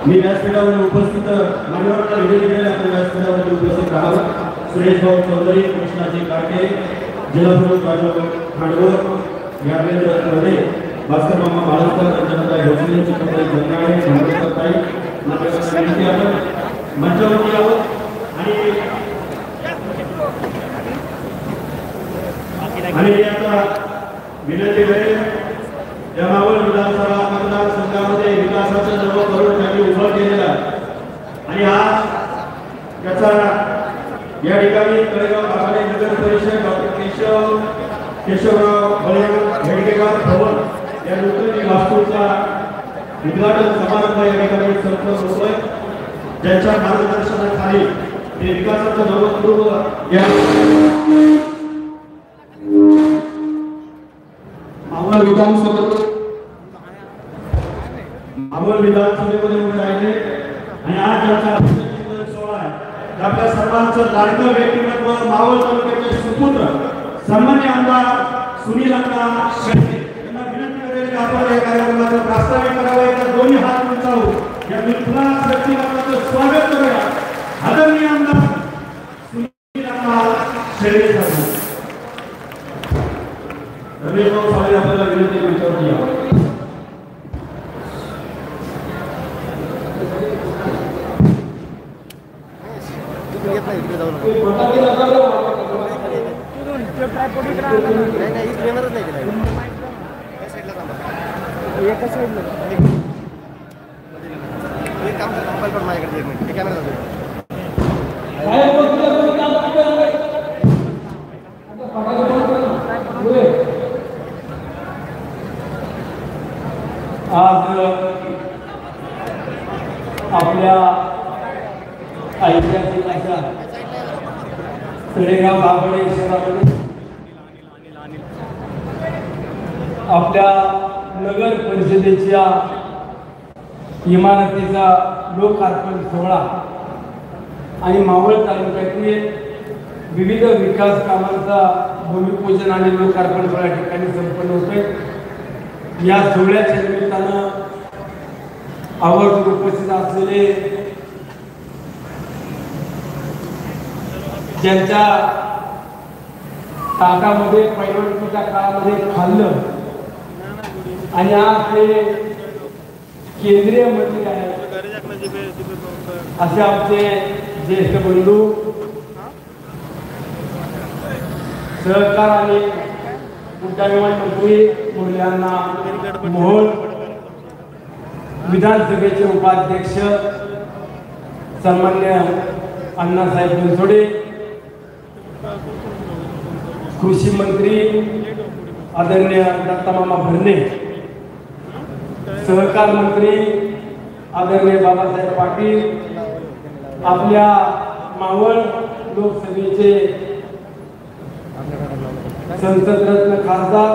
मी व्यासपीठावर उपस्थित मान्यवरांना विनंती केली आपण व्यासपीठावर उपस्थित राहावं. सुरेश भाऊ चौधरी, कृष्णाजी काटे, जिल्हाप्रमुख राजू खांडवर, यावेंद्र कर्णे, भास्कर मामा बाळस्कर, रंजनताई भोसले, चित्रताई जंगाळे, भांडवरताई आपल्याला विनंती आपण मंचावरती यावं. आणि आता विनंती करेल या मावळ विधानसभा मतदारसंघामध्ये विकासाचं नवं धोरण त्यांनी उभं केलेलं आणि आज त्याचा या ठिकाणी तळेगाव भागाने नगर परिषद डॉक्टर केशवराव बळीराम हेडगेकर भवन या नूतन वास्तूचा उद्घाटन समारंभ या ठिकाणी संपन्न होतोय. ज्यांच्या मार्गदर्शनाखाली हे विकासाचं नवं ध्रुव या विधानसभेमध्ये उभे राहिले आणि आज ज्यांचा सोहळा आहे आपल्या सर्वांचं लाडकं व्यक्तिमत्व मावळ तालुक्याचे सुपुत्र सन्मान्य आमदार सुनील अण्णा शेळके यांना विनंती करेल की आपण या कार्यक्रमाचं प्रास्ताविक करावं. तर दोन्ही हात उंचावून या विपुल व्यक्तिमत्वाचं स्वागत करूया. आदरणीय आमदार सुनील अण्णा शेळके साहेब. रमेश भाऊ साहेब आपल्याला विनंती मंचावरती यावं. आज आपल्या ऐतिहासिक अशा तळेगाव भागवडे शहरामध्ये आपल्या नगर परिषदेच्या इमारतीचा लोकार्पण सोहळा आणि मावळ तालुक्यातील विविध विकास कामांचा भूमिपूजन आणि लोकार्पण सोहळा ठिकाणी संपन्न होतोय. या सोहळ्याच्या निमित्तानं आवर्जून उपस्थित असलेले ज्यांच्या ताटामध्ये पैलवानकीच्या काळामध्ये खाल्लं आणि आज ते केंद्रीय मंत्री आहेत असे आमचे ज्येष्ठ बंधू सहकार आणि उड्डाणविमान मंत्री मुरल्यांना मोहोळ, विधानसभेचे उपाध्यक्ष सन्मान्य अण्णासाहेब बनसोडे, कृषी मंत्री आदरणीय दत्तामामा भरणे, सहकार मंत्री आदरणीय बाबासाहेब पाटील, आपल्या मावळ लोकसभेचे संसद रत्न खासदार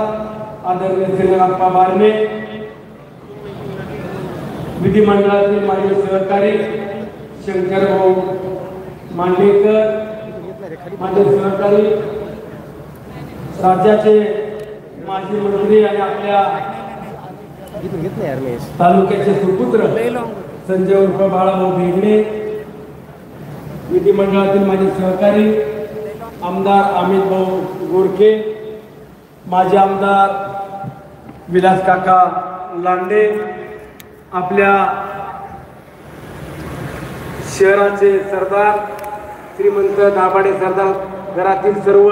आदरणीय श्रीरंगाप्पा बारणे, विधिमंडळातील माजी सहकारी शंकरभाऊ मांडेकर, माझे सहकारी राज्याचे माजी मंत्री आणि आपल्या तालुक्याचे सुपुत्र संजय उर्फ बाळाभाऊ भेगणे, विधिमंडळातील माझे सहकारी आमदार अमित भाऊ गोरखे, माजी आमदार विलास काका लांडे, आपल्या शहराचे सरदार श्रीमंत दाभाडे सरदार घरातील सर्व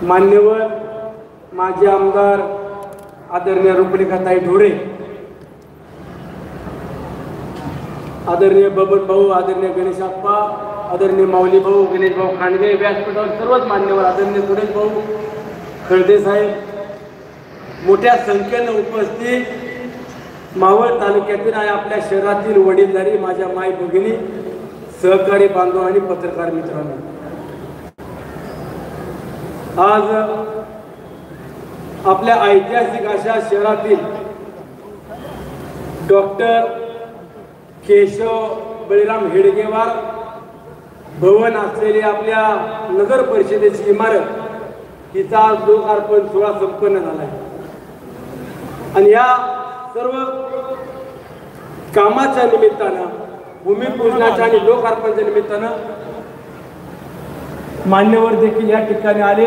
मान्यवर, माजी आमदार आदरणीय रुपलिकाताई ढोरे, आदरणीय बबन भाऊ, आदरणीय गणेश आप्पा, आदरणीय माऊली भाऊ, गणेश भाऊ खांडगे, व्यासपीठावर सर्वच मान्यवर, आदरणीय सुरेश भाऊ खळदे साहेब, मोठ्या संख्येने उपस्थित मावळ तालुक्यातील आणि आपल्या शहरातील वडीलधारी माझ्या माय भगिनी, सहकारी बांधव आणि पत्रकार मित्रांनो, आज आपल्या ऐतिहासिक अशा शहरातील डॉक्टर केशव बळीराम हेडगेवार भवन असलेली आपल्या नगर परिषदेची इमारत हिचा आज लोकार्पण सोहळा संपन्न झाला आहे. आणि या सर्व कामाच्या निमित्तानं, भूमिपूजनाच्या आणि लोकार्पणाच्या निमित्तानं मान्यवर देखील या ठिकाणी आले.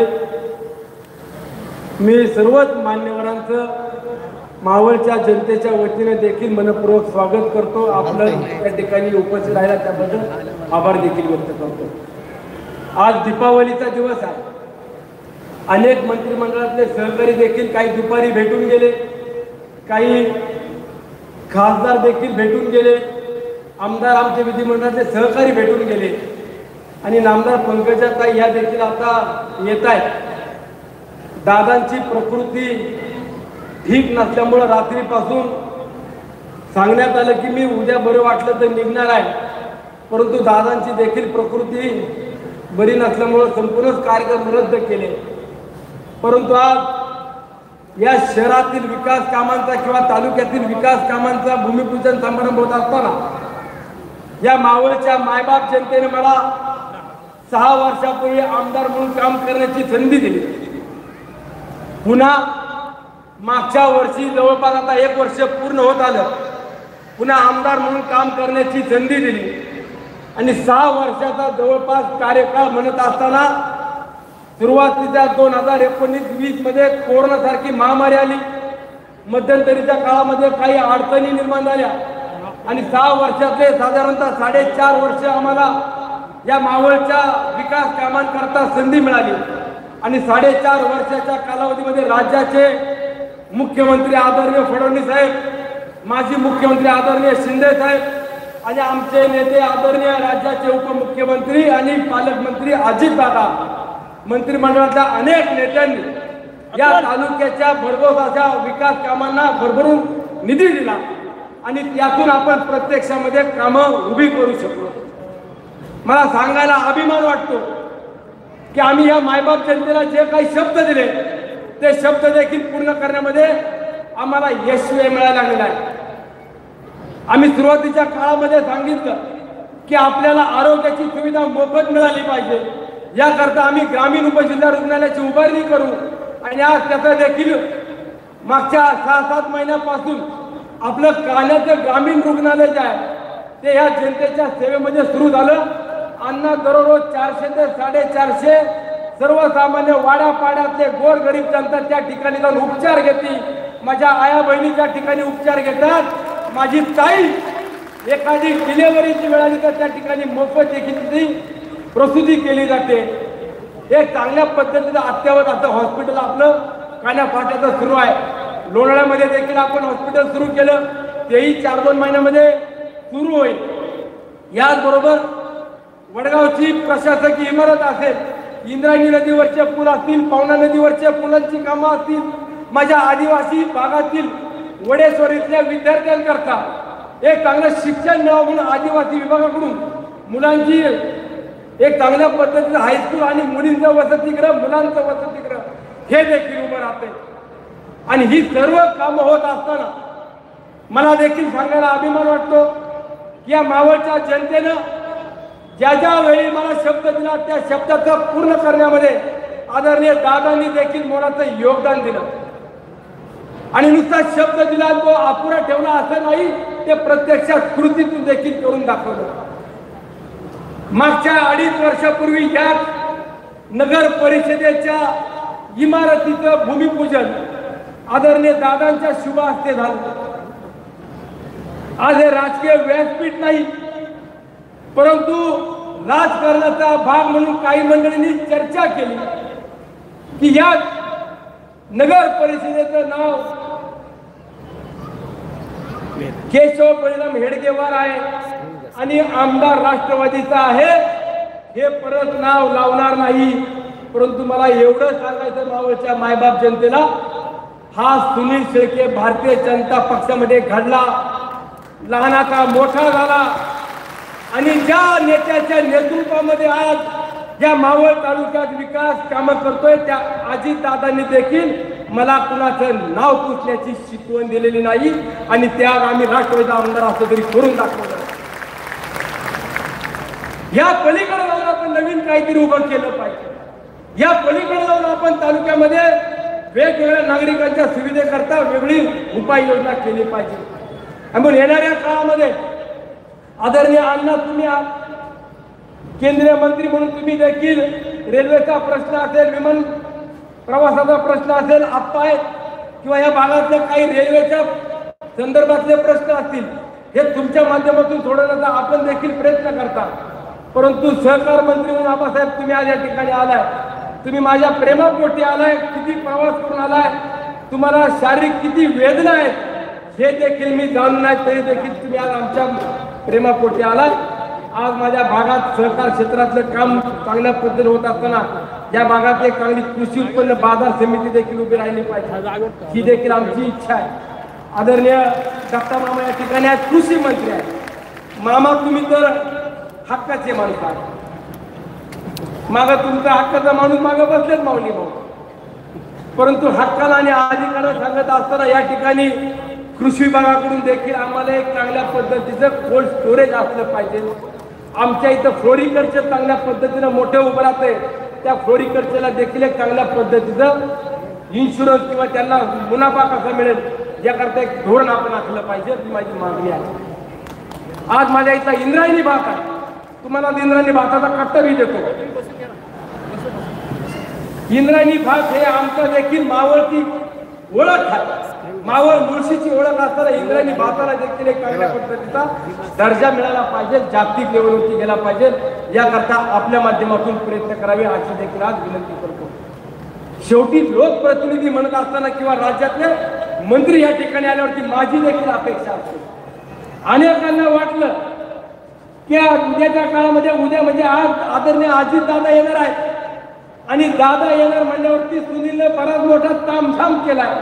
मी सर्वच मान्यवरांचं मावळच्या जनतेच्या वतीने देखील मनपूर्वक स्वागत करतो. आपलं या ठिकाणी उपस्थित राहिला त्याबद्दल आभार देखील व्यक्त करतो. आज दीपावलीचा दिवस आहे. अनेक मंत्रिमंडळातले सहकारी देखील काही दुपारी भेटून गेले, काही खासदार देखील भेटून गेले, आमदार आमचे विधिमंडळातले सहकारी भेटून गेले आणि नामदार पंकजाताई या देखील आता येत आहेत. दादांची प्रकृती ठीक नसल्यामुळं रात्रीपासून सांगण्यात आलं की मी उद्या बरं वाटलं तर निघणार आहे, परंतु दादांची देखील प्रकृती बरी नसल्यामुळं संपूर्णच कार्यक्रम रद्द केले. परंतु आज या शहरातील विकास कामांचा किंवा तालुक्यातील विकास कामांचा भूमिपूजन समारंभ होत असताना या मावळच्या मायबाप जनतेने मला 6 वर्षापूर्वी आमदार म्हणून काम करण्याची संधी दिली. पुन्हा मागच्या वर्षी जवळपास आता 1 वर्ष पूर्ण होत आलं, पुन्हा आमदार म्हणून काम करण्याची संधी दिली आणि 6 वर्षाचा जवळपास कार्यकाळ म्हणत असताना सुरुवातीच्या 2019-20 मध्ये कोरोनासारखी महामारी आली. मध्यंतरीच्या काळामध्ये काही अडचणी निर्माण झाल्या आणि 6 वर्षातले साधारणतः 4.5 वर्ष आम्हाला या मावळच्या विकास कामांकरता संधी मिळाली आणि 4.5 वर्षाच्या कालावधीमध्ये राज्याचे मुख्यमंत्री आदरणीय फडणवीस साहेब, माजी मुख्यमंत्री आदरणीय शिंदे साहेब आणि आमचे नेते आदरणीय राज्याचे उपमुख्यमंत्री आणि पालकमंत्री अजितदादा, मंत्रिमंडळाच्या अनेक नेत्यांनी या तालुक्याच्या भरघोस अशा विकास कामांना भरभरून निधी दिला आणि त्यातून आपण प्रत्यक्षामध्ये कामं उभी करू शकलो. मला सांगायला अभिमान वाटतो की आम्ही या मायबाप जनतेला जे काही शब्द दिले ते शब्द देखील पूर्ण करण्यामध्ये आम्हाला यश मिळायला लागलेलं आहे. आम्ही सुरुवातीच्या काळामध्ये सांगितलं की आपल्याला आरोग्याची सुविधा मोफत मिळाली पाहिजे, याकरता आम्ही ग्रामीण उपजिल्हा रुग्णालयाची उभारणी करू आणि आज त्याचा देखील मागच्या 6-7 महिन्यापासून आपलं काल्याचं ग्रामीण रुग्णालय जे आहे ते ह्या जनतेच्या सेवेमध्ये सुरू झालं. अन्न दररोज 400 ते 450 सर्वसामान्य वाड्यापाड्यातले गोरगरीब जनता त्या ठिकाणी जाऊन उपचार घेते. माझ्या आया बहिणी त्या ठिकाणी उपचार घेतात. माझी ताई एखादी डिलिव्हरीची वेळ आली तर त्या ठिकाणी मोफत देखील प्रसूती केली जाते. एक चांगल्या पद्धतीचं अत्यावत असं हॉस्पिटल आपलं कान्याफाट्याचं सुरू आहे. लोणाळ्यामध्ये देखील आपण हॉस्पिटल सुरू केलं, तेही 4-2 महिन्यामध्ये सुरू होईल. याचबरोबर वडगावची प्रशासकीय इमारत असेल, इंद्रायणी नदीवरचे पूल असतील, पवना नदीवरच्या पुलांची कामं असतील, माझ्या आदिवासी भागातील वडेश्वर इथल्या विद्यार्थ्यांकरता एक चांगलं शिक्षण मिळावं म्हणून आदिवासी विभागाकडून मुलांची एक चांगल्या पद्धतीचं हायस्कूल आणि मुलींचं वसतिगृह, मुलांचं वसतिगृह हे देखील उभं राहते. आणि ही सर्व कामं होत असताना मला देखील सांगायला अभिमान वाटतो की या मावळच्या जनतेनं ज्या ज्या वेळी मला शब्द दिला त्या शब्दाचं पूर्ण करण्यामध्ये आदरणीय दादांनी देखील मोलाचं योगदान दिलं आणि नुसता शब्द दिला तो अपुरा ठेवला असं नाही, ते प्रत्यक्षात कृतीतून देखील करून दाखवलं. मागच्या 2.5 वर्षापूर्वी या नगर परिषदेच्या इमारतीचं भूमिपूजन आदरणीय दादांच्या शुभ हस्ते झालं. आज हे राजकीय व्यासपीठ नाही, परंतु राजकारणाचा भाग म्हणून काही मंडळींनी चर्चा केली की या नगर परिषदेचं नाव केशव परिणाम हेडगेवार आहे आणि आमदार राष्ट्रवादीचा आहे, हे परत नाव लावणार नाही. परंतु मला एवढं सांगायचं मावळच्या मायबाप जनतेला, हा सुनील शेळके भारतीय जनता पक्षामध्ये घडला, लहानाचा मोठा झाला आणि ज्या नेत्याच्या नेतृत्वामध्ये आज या मावळ तालुक्यात विकास कामं करतोय त्या अजितदादांनी देखील मला कुणाचं नाव पुसण्याची शिकवण दिलेली नाही आणि त्या आम्ही राष्ट्रवादीचा आमदार असं तरी करून दाखवलं. या पलीकडे जाऊन आपण नवीन काहीतरी उभं केलं पाहिजे. या पलीकडे जाऊन आपण तालुक्यामध्ये वेगवेगळ्या नागरिकांच्या सुविधेकरता वेगळी उपाययोजना केली पाहिजे. आणि येणाऱ्या काळामध्ये आदरणीय अण्णा तुम्ही केंद्रीय मंत्री म्हणून तुम्ही देखील रेल्वेचा प्रश्न असेल, विमान प्रवासाचा प्रश्न असेल, आप्पा आहेत किंवा या भागातले काही रेल्वेच्या संदर्भातले प्रश्न असतील, हे तुमच्या माध्यमातून सोडवण्याचा आपण देखील प्रयत्न करता. परंतु सहकार मंत्री म्हणून आबासाहेब तुम्ही आज या ठिकाणी आलाय, तुम्ही माझ्या प्रेमापोटी आलाय, किती प्रवास करून आलाय, तुम्हाला शारीरिक किती वेदना आहेत हे देखील मी जाणून नाही, तरी देखील तुम्ही आज आमच्या प्रेमापोटी आलाय. आज माझ्या भागात सहकार क्षेत्रातलं काम चांगल्या पद्धतीने होत असताना या भागात एक चांगली कृषी उत्पन्न बाजार समिती देखील उभी राहिली पाहिजे, ही देखील आमची इच्छा आहे. आदरणीय दत्ता मामा या ठिकाणी आज कृषी मंत्री आहेत. मामा तुम्ही तर हक्काचे माणूस आहात, माग तुमचा हक्काचा माणूस मागं बसलेच माऊली भाऊ. परंतु हक्काला आणि अधिकाराला सांगत असताना या ठिकाणी कृषी विभागाकडून देखील आम्हाला एक चांगल्या पद्धतीचं कोल्ड स्टोरेज असलं पाहिजे. आमच्या इथं फ्लोरिकल्चर चांगल्या पद्धतीनं मोठे उभं राहते, त्या फ्लोरिकल्चरला देखील एक चांगल्या पद्धतीचं इन्शुरन्स किंवा त्यांना मुनाफा कसा मिळेल याकरता एक धोरण आपण आखलं पाहिजे, ही माझी मागणी आहे. आज माझ्या इथला इंद्रायणी भात आहे, तुम्हाला इंद्रायणी भाताचा कट्टाही देतो. इंद्रायणी भात हे आमचं देखील मावळची ओळख आहे, मावळ मुळशीची ओळख असताना इंद्रायणी भाताला देखील एक चांगल्या पद्धतीचा दर्जा मिळाला पाहिजे, जागतिक लेवलवरती गेला पाहिजे, याकरता आपल्या माध्यमातून प्रयत्न करावे अशी देखील आज विनंती करतो. शेवटी लोकप्रतिनिधी म्हणत असताना किंवा राज्यातले मंत्री या ठिकाणी आल्यावरती माझी देखील अपेक्षा असते. अनेकांना वाटलं की उद्याच्या काळामध्ये, उद्या म्हणजे आज आदरणीय अजित दादा येणार आहेत आणि दादा येणार म्हणल्यावरती सुनीलने बराच मोठा तामझाम केलाय.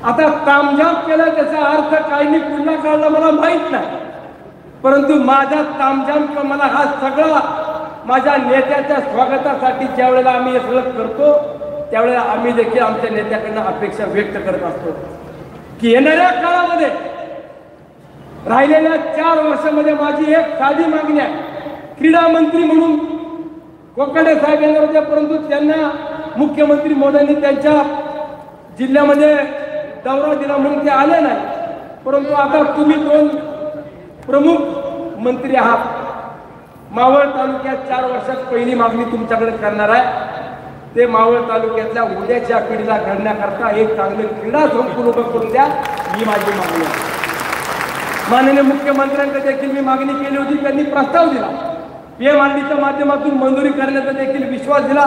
आता तामझाम केला त्याचा अर्थ काही मी पुन्हा काढला मला माहित नाही, परंतु माझा तामझाम किंवा मला हा सगळा माझ्या नेत्याच्या स्वागतासाठी ज्या वेळेला आम्ही हे सगळं करतो त्यावेळेला आम्ही देखील आमच्या नेत्याकडनं अपेक्षा व्यक्त करत असतो की येणाऱ्या काळामध्ये राहिलेल्या 4 वर्षामध्ये माझी एक साधी मागणी आहे. क्रीडा मंत्री म्हणून कोकाटे साहेब येणार होते, परंतु त्यांना मुख्यमंत्री मोदींनी त्यांच्या जिल्ह्यामध्ये दौरा दिला म्हणून ते आले नाही. परंतु आता तुम्ही 2 प्रमुख मंत्री आहात. मावळ तालुक्यात 4 वर्षात पहिली मागणी तुमच्याकडे करणार आहे, ते मावळ तालुक्यातल्या उद्याच्या पिढीला घडण्याकरता एक चांगले क्रीडा संकुल उभं करून द्या, ही माझी मागणी आहे. माननीय मुख्यमंत्र्यांकडे देखील मी मागणी केली होती, त्यांनी प्रस्ताव दिला, PM-RDच्या माध्यमातून मंजुरी करण्याचा देखील विश्वास दिला.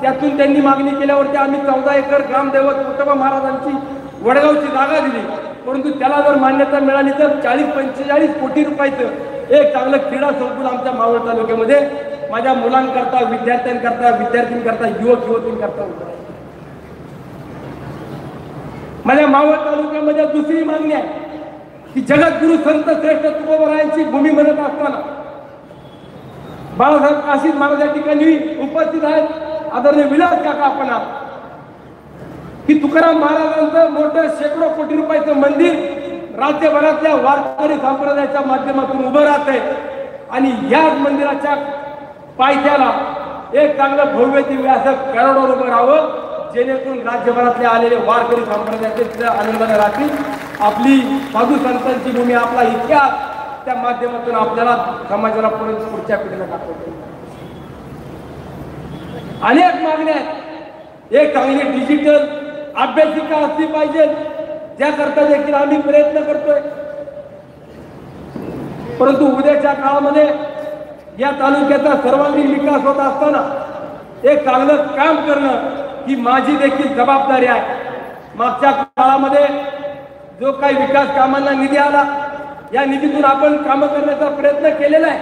त्यातून त्यांनी मागणी केल्यावरती आम्ही 14 एकर ग्रामदैवत विठोबा महाराजांची वडगावची जागा दिली, परंतु त्याला जर मान्यता मिळाली तर 40-45 कोटी रुपयाचं एक चांगलं क्रीडा संकुल आमच्या मावळ तालुक्यामध्ये माझ्या मुलांकरता, विद्यार्थ्यांकरता, युवक युवतींकरता होतं. माझ्या मावळ तालुक्यामध्ये दुसरी मागणी आहे की जगद्गुरु संत श्रेष्ठ तुकोबारायांची भूमी म्हणत असताना बाळासाहेब काशीद महाराज या ठिकाणी उपस्थित आहेत, आदरणीय विलास काका आपण की तुकाराम महाराजांचं मोठं शेकडो कोटी रुपयाचं मंदिर राज्यभरातल्या वारकरी संप्रदायाच्या माध्यमातून उभं राहतंय आणि या मंदिराच्या पायथ्याला एक चांगलं भव्य दिव्य असं करोडो उभं राहावं, जेणेकरून राज्यभरातले आलेले वारकरी संप्रदायाचे तिथे आनंदाने राहतील. आपली साधू संतांची भूमी, आपला इतिहास त्या माध्यमातून आपल्याला समाजाला पुढच्या पिढीला दाखवतो. अनेक मागण्या आहेत. एक चांगली डिजिटल अभ्यासिका असली पाहिजे, ज्याकरता देखील आम्ही प्रयत्न करतोय. परंतु उद्याच्या काळामध्ये या तालुक्याचा सर्वांगीण विकास होत असताना एक चांगलं काम करणं ही माझी देखील जबाबदारी आहे. मागच्या काळामध्ये जो काही विकास कामांना निधी आला, या निधीतून आपण कामं करण्याचा प्रयत्न केलेला आहे,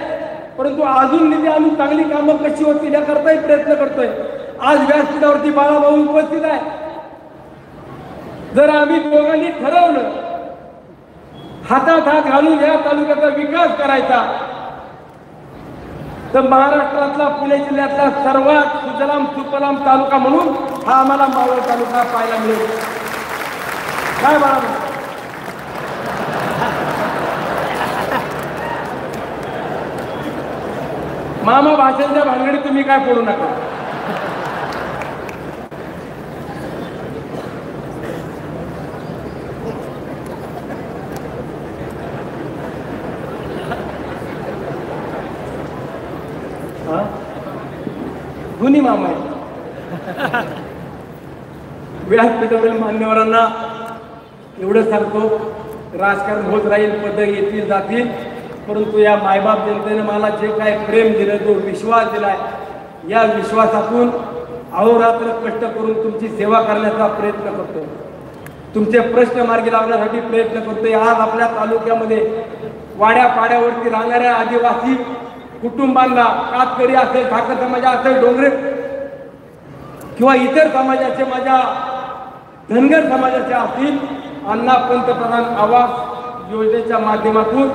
परंतु अजून निधी आणून चांगली कामं कशी होतील याकरताही प्रयत्न करतोय. आज व्यासपीठावरती बाळाभाऊ उपस्थित आहे. जर आम्ही दोघांनी ठरवलं हातात हात घालून या तालुक्याचा विकास करायचा तर महाराष्ट्रातला, पुणे जिल्ह्यातला सर्वात सुजलाम सुफलाम तालुका म्हणून हा आम्हाला मावळ तालुका पाहायला मिळेल. काय बाळाभाऊ? मामा भाषणच्या भानगडी तुम्ही काय पडू नका. दोन्ही मामा आहेत. व्यासपीठावरील मान्यवरांना एवढं सांगतो, राजकारण होत राहील, पद येतील जातील, परंतु या मायबाप जनतेने मला जे काय प्रेम दिलं, जो विश्वास दिलाय, या विश्वासातून अहोरात्र कष्ट करून तुमची सेवा करण्याचा प्रयत्न करतो, तुमचे प्रश्न मार्गी लावण्यासाठी प्रयत्न करतोय. आज आपल्या तालुक्यामध्ये वाड्या पाड्यावरती राहणाऱ्या आदिवासी कुटुंबांना, कातकरी असेल, ठाकर समाज असेल, डोंगरे किंवा इतर समाजाचे, माझ्या धनगर समाजाचे असतील, अण्णा पंतप्रधान आवास योजनेच्या माध्यमातून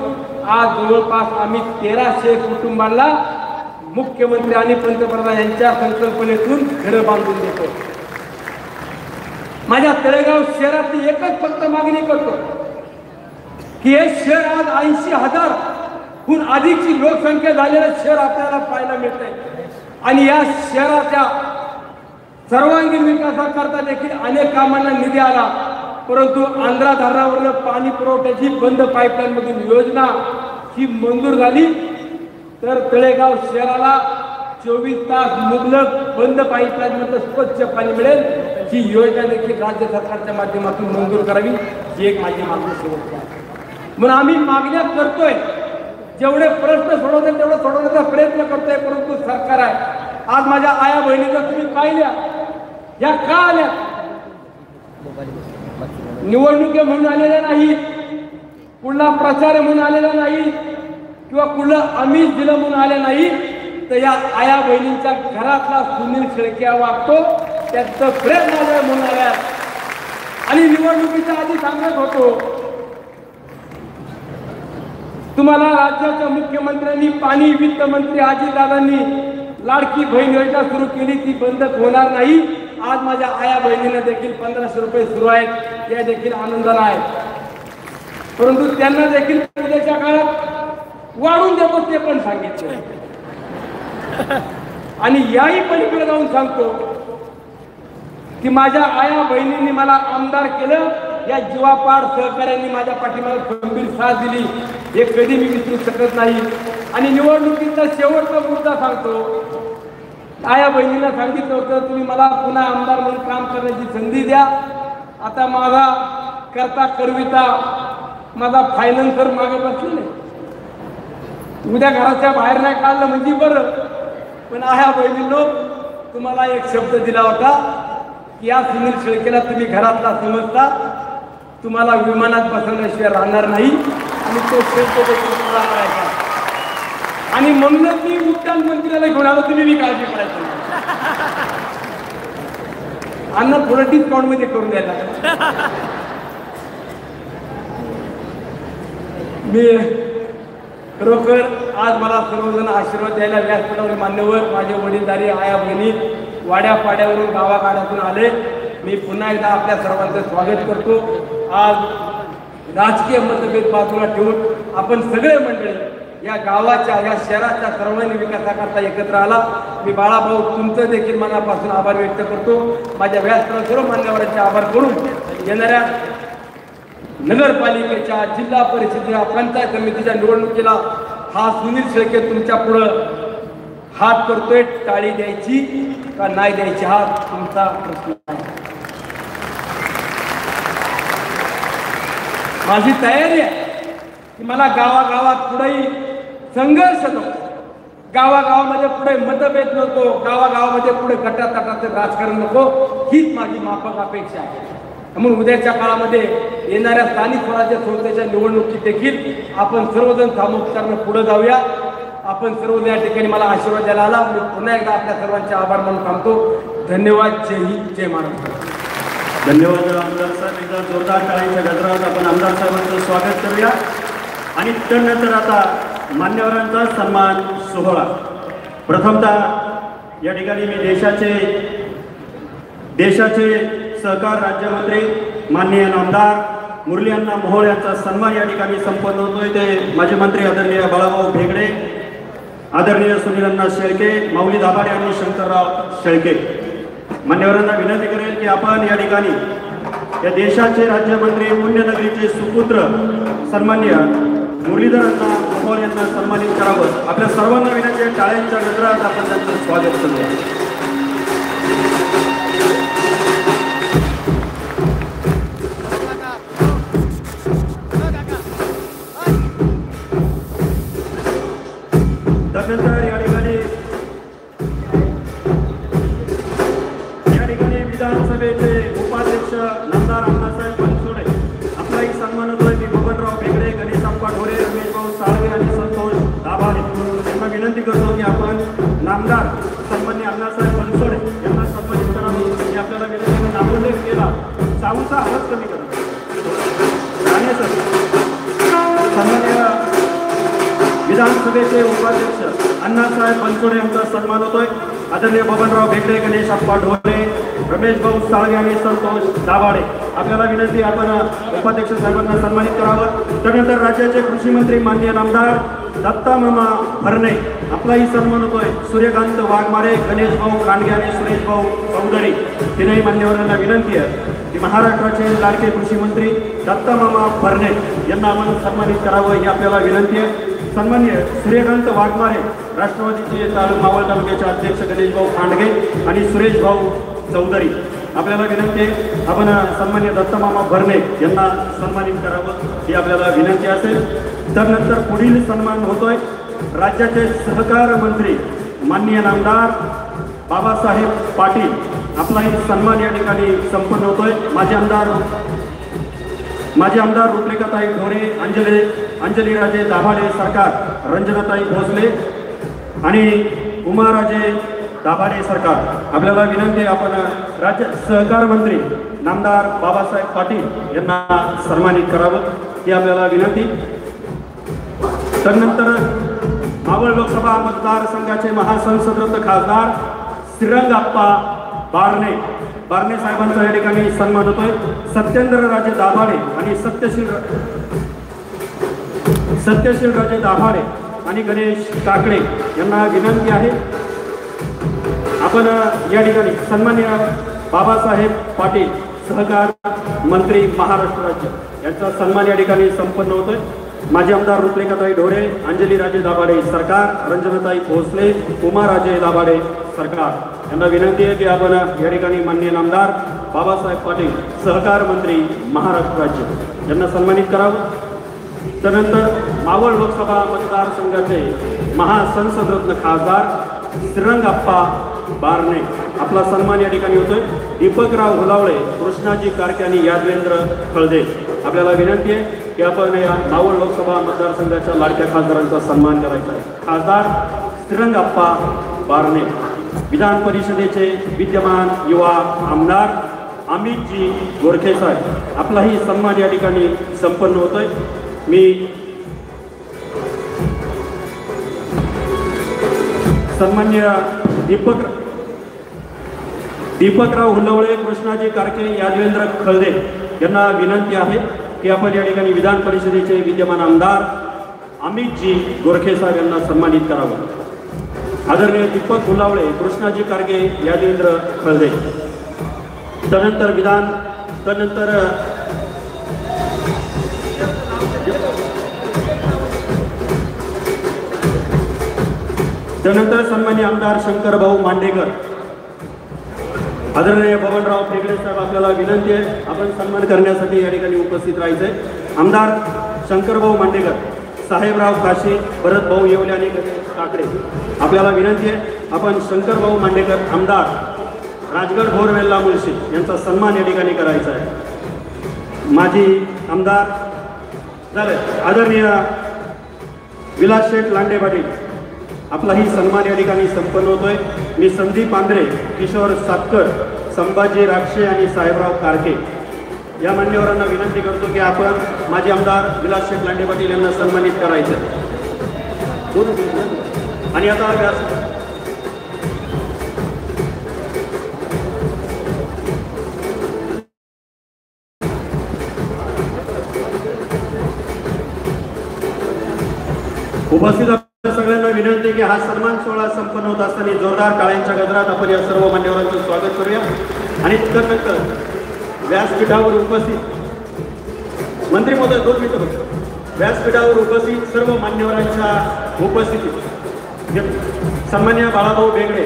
आज जवळपास आम्ही 1300 कुटुंबांना मुख्यमंत्री आणि पंतप्रधान यांच्या संकल्पनेतून घरं बांधून देतो. माझ्या तळेगाव शहरातली एकच फक्त मागणी करतो की हे शहर आज 80,000हून अधिकची लोकसंख्या झालेलं शहर आपल्याला पाहायला मिळतंय. आणि या शहराच्या सर्वांगीण विकासाकरता देखील अनेक कामांना निधी आला, परंतु आंध्रा धरणावरून पाणी पुरवठ्याची बंद पाईपलाईन मधून योजना ही मंजूर झाली, तर तळेगाव शहराला 24 तास मुबलक बंद पाईपलाईन मधलं स्वच्छ पाणी मिळेल, ही योजना देखील राज्य सरकारच्या माध्यमातून मंजूर करावी, ही एक माझी मागणी शेवटची आहे. म्हणून आम्ही मागण्या करतोय, जेवढे प्रश्न सोडवतील तेवढं सोडवण्याचा प्रयत्न करतोय, परंतु सरकार आहे. आज माझ्या आया बहिणीचा तुम्ही पाहिल्या, या का आल्या? निवडणुकी म्हणून आलेल्या नाही, कुठला प्रचार म्हणून आलेला नाही, किंवा कुठलं आमिष दिलं म्हणून आले नाही, तर या आया बहिणींच्या घरातला सुनील शेळके वागतो त्याचं प्रेम झालं म्हणून आल्या. आणि निवडणुकीच्या आधी सांगत होतो, तुम्हाला राज्याच्या मुख्यमंत्र्यांनी, पाणी वित्त मंत्री अजितदादांनी लाडकी बहीण योजना सुरू केली, ती बंद होणार नाही. आज माझ्या आया बहिणींना देखील 1500 रुपये सुरू आहेत, त्या देखील आनंदाला आहेत, परंतु त्यांना देखील उद्याच्या काळात वाढून देतो ते पण सांगितलं. आणि याही पलीकडे जाऊन सांगतो की माझ्या आया बहिणींनी मला आमदार केलं, या जीवापाड सहकार्यांनी माझ्या पाठीमागे खंबीर साथ दिली, हे कधी मी विसरू शकत नाही. आणि निवडणुकीचा शेवटचा मुद्दा सांगतो, आया बहिणीला सांगितलं होतं तुम्ही मला पुन्हा आमदार म्हणून काम करण्याची संधी द्या. आता माझा करता करविता माझा फायनान्सर मागे बसलेले, उद्या घराच्या बाहेर नाही काढलं म्हणजे बरं, पण आया बहिणींनो तुम्हाला एक शब्द दिला होता की या सुनील शेळकेला तुम्ही घरातला समजता, तुम्हाला विमानात बसवल्याशिवाय राहणार नाही, आणि तो शब्द देखील पूरा करायचा. आणि म्हणूनच मी उड्डाण मंत्र्याला घेऊन आलो, तुम्ही मी काळजी करायची. अन्न थोडं डिस्काउंट मध्ये करून द्यायला. मी खरोखर आज मला सर्वजण आशीर्वाद द्यायला व्यासपीठावर मान्यवर, माझे वडीलधारी आया बहिणी वाड्या पाड्यावरून गावागाड्यातून आले, मी पुन्हा एकदा आपल्या सर्वांचं स्वागत करतो. आज राजकीय मतभेद बाजूला ठेवून आपण सगळे मंडळी या गावाच्या, या शहराच्या सर्वांनी विकासाकरता एकत्र आला. मी बाळाभाऊ तुमचं देखील मनापासून आभार व्यक्त करतो. माझ्या व्यासपीठावर सर्व मान्यवरांचे आभार करून येणाऱ्या नगरपालिकेच्या, जिल्हा परिषदेच्या, पंचायत समितीच्या निवडणुकीला हा सुनील शेळके तुमच्या पुढं हात करतोय, टाळी द्यायची का नाही द्यायची हा तुमचा प्रश्न आहे. माझी तयारी आहे की मला गावागावात पुढेही संघर्ष नको, गावागावामध्ये पुढे मतभेद नको, गावागावामध्ये पुढे गटातटाचं राजकारण नको, हीच माझी माफक अपेक्षा आहे. म्हणून उद्याच्या काळामध्ये येणाऱ्या स्थानिक स्वराज्य संस्थेच्या निवडणुकीत देखील आपण सर्वजण सामूहिकपणे पुढे जाऊया. आपण सर्वजण या ठिकाणी मला आशीर्वाद द्यायला आला. मी पुन्हा एकदा आपल्या सर्वांचे आभार मानून थांबतो. धन्यवाद. जय हिंद, जय महाराष्ट्र. धन्यवाद आमदार साहेब. एकदा जोरदार टाळीच्या गजरात आपण आमदार साहेबांचं स्वागत करूया. आणि त्यानंतर आता मान्यवरांचा सन्मान सोहळा. प्रथमतः या ठिकाणी मी देशाचे सहकार राज्यमंत्री माननीय आमदार मुरली अण्णा मोहोळ यांचा सन्मान या ठिकाणी संपन्न होतोय. ते माजी मंत्री आदरणीय बाळाभाऊ भेगडे, आदरणीय सुनील अण्णा शेळके, माऊली दाभाडे आणि शंकरराव शेळके. मान्यवरांना विनंती करेल की आपण या ठिकाणी या देशाचे राज्यमंत्री पुण्यनगरीचे सुपुत्र सन्माननीय मुरलीधर अण्णा भुजबळ यांना सन्मानित करावं. आपल्या सर्वांना विनंती आहे, टाळ्यांच्या गजरात आपण त्यांचं स्वागत करूया. त्यानंतर या ठिकाणी विधानसभेचे उपाध्यक्ष नामदार अण्णासाहेब बनसोडे आपलाही सन्मान होतोय. मी बबनराव बेगडे, गणेशप्पा ढोरे, रमेश भाऊ साळवे आणि संतोष दाभाडे यांना विनंती करतो की आपण नामदार सन्मान्य अण्णासाहेब बनसोडे यांना सन्मानित करावं. की आपल्याला विनंती नामोल्लेख केला, साऊचा आवाज कमी करा. सन्मान्य विधानसभेचे उपाध्यक्ष अण्णासाहेब बनसोडे यांचा सन्मान होतोय. आदरणीय बबनराव बेगडे, गणेशप्पा ढोरे, रमेश भाऊ साळवे आणि संतोष दाभाडे आपल्याला विनंती आपण उपाध्यक्ष साहेबांना सन्मानित करावं. त्यानंतर राज्याचे कृषी मंत्री माननीय नामदार दत्ता मामा भरणे आपलाही सन्मान होतोय. सूर्यकांत वाघमारे, गणेश भाऊ कांडगे आणि सुरेश भाऊ चौधरी तीनही मान्यवरांना विनंती आहे की महाराष्ट्राचे लाडके कृषी मंत्री दत्ता मामा भरणे यांना आपण सन्मानित करावं ही आपल्याला विनंती आहे. सन्मान्य सूर्यकांत वाघमारे राष्ट्रवादीचे मावळ तालुक्याचे अध्यक्ष गणेश भाऊ कांडगे आणि सुरेश भाऊ चौधरी आपल्याला विनंती आहे आपण सन्मान्य दत्तमामा भरणे यांना सन्मानित करावं ही आपल्याला विनंती असेल. त्यानंतर पुढील सन्मान होतोय राज्याचे सहकार मंत्री माननीय नामदार बाबासाहेब पाटील आपलाही सन्मान या ठिकाणी संपन्न होतोय. माजी आमदार रुपरेखाताई ढोरे, अंजली राजे दाभाडे सरकार, रंजनाताई भोसले आणि उमाराजे दाभाडे सरकार आपल्याला विनंती आपण राज्य सहकार मंत्री नामदार बाबासाहेब पाटील यांना सन्मानित करावं ही आपल्याला विनंती. त्यानंतर मावळ लोकसभा मतदारसंघाचे महासंसदरत्न खासदार श्रीरंगाप्पा बारणे साहेबांचा या ठिकाणी सन्मान होतोय. सत्येंद्र राजे दाभाडे आणि सत्यशील राजे दाभाडे आणि गणेश काकडे यांना विनंती आहे आपण या ठिकाणी सन्मान्य बाबासाहेब पाटील सहकार मंत्री महाराष्ट्र राज्य यांचा सन्मान या ठिकाणी संपन्न होतोय. माजी आमदार रुपरेखाताई ढोरे, अंजली राजे दाभाडे सरकार, रंजनाताई भोसले, उमाराजे दाभाडे सरकार यांना विनंती आहे की आपण या ठिकाणी माननीय नामदार बाबासाहेब पाटील सहकार मंत्री महाराष्ट्र राज्य यांना सन्मानित करावं. त्यानंतर मावळ लोकसभा मतदारसंघाचे महासंसदरत्न खासदार श्रीरंगाप्पा बारणे आपला सन्मान या ठिकाणी होतोय. दीपकराव हुलावळे, कृष्णाजी कारके आणि यादवेंद्र खळदे आपल्याला विनंती आहे की आपण या मावळ लोकसभा मतदारसंघाच्या लाडक्या खासदारांचा सन्मान करायचा आहे. खासदार श्रीरंगाप्पा बारणे. विधान परिषदेचे विद्यमान युवा आमदार अमितजी गोरखे साहेब आपलाही सन्मान या ठिकाणी संपन्न होतोय. मी सन्मान्य दीपकराव हुलवळे, कृष्णाजी कारके, यादवेंद्र खळदे यांना विनंती आहे की आपण या ठिकाणी विधान परिषदेचे विद्यमान आमदार अमितजी गोरखे साहेब यांना सन्मानित करावं. आदरणीय दीपक हुलावळे, कृष्णाजी कारके, यादवेंद्र खळदे. त्यानंतर सन्मान्य आमदार शंकरभाऊ मांडेकर, आदरणीय बबनराव बेगडे साहेब आपल्याला विनंती आहे आपण सन्मान करण्यासाठी या ठिकाणी उपस्थित राहायचंय. आमदार शंकरभाऊ मांडेकर, साहेबराव काशी, भरतभाऊ येवले आणि गणेश काकडे आपल्याला विनंती आहे आपण शंकरभाऊ मांडेकर आमदार राजगड बोरवेल्ला मुळशी यांचा सन्मान या ठिकाणी करायचा आहे. माजी आमदार झाले आदरणीय विलास शेठ लांडे पाटील आपलाही सन्मान या ठिकाणी संपन्न होतोय. मी संदीप आंध्रे, किशोर सातकर, संभाजी राक्षे आणि साहेबराव कारके या मान्यवरांना विनंती करतो की आपण माजी आमदार विलास शेठ लांडे पाटील यांना सन्मानित करायचं. आणि आता उपस्थित सगळ्यांना विनंती की हा सन्मान सोहळा संपन्न होत असताना जोरदार टाळ्यांच्या गजरात आपण या सर्व मान्यवरांचं स्वागत करूया. आणि त्यानंतर व्यासपीठावर उपस्थित मंत्री महोदय 2 मिनिटं बघा. व्यासपीठावर उपस्थित सर्व मान्यवरांच्या उपस्थितीत सन्मान्य बाळाभाऊ बेगडे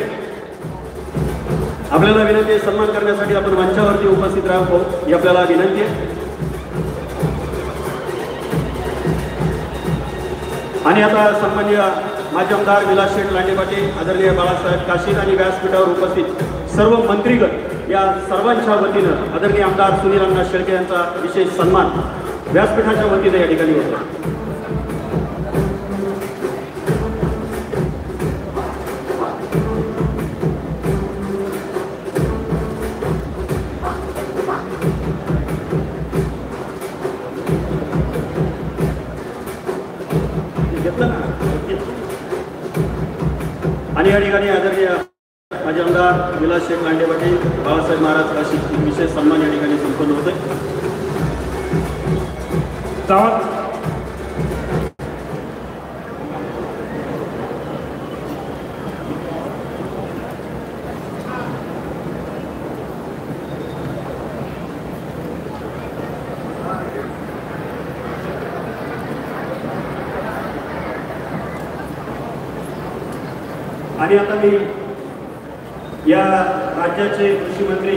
आपल्याला विनंती आहे, सन्मान करण्यासाठी आपण मंचावरती उपस्थित राहू ही आपल्याला विनंती आहे. आणि आता सन्मान्य माजी आमदार विलास शेठ लांडे पाटील, आदरणीय बाळासाहेब काशीद आणि व्यासपीठावर उपस्थित सर्व मंत्रीगण या सर्वांच्या वतीनं आदरणीय आमदार सुनील अण्णा शेळके यांचा विशेष सन्मान व्यासपीठाच्या वतीने या ठिकाणी होतो. आणि या ठिकाणी आदरणीय माजी आमदार विलास शेठ लांडे पाटील, बाळासाहेब महाराज काशीद विशेष सन्मान या ठिकाणी संपन्न होते. आणि आता मी या राज्याचे कृषी मंत्री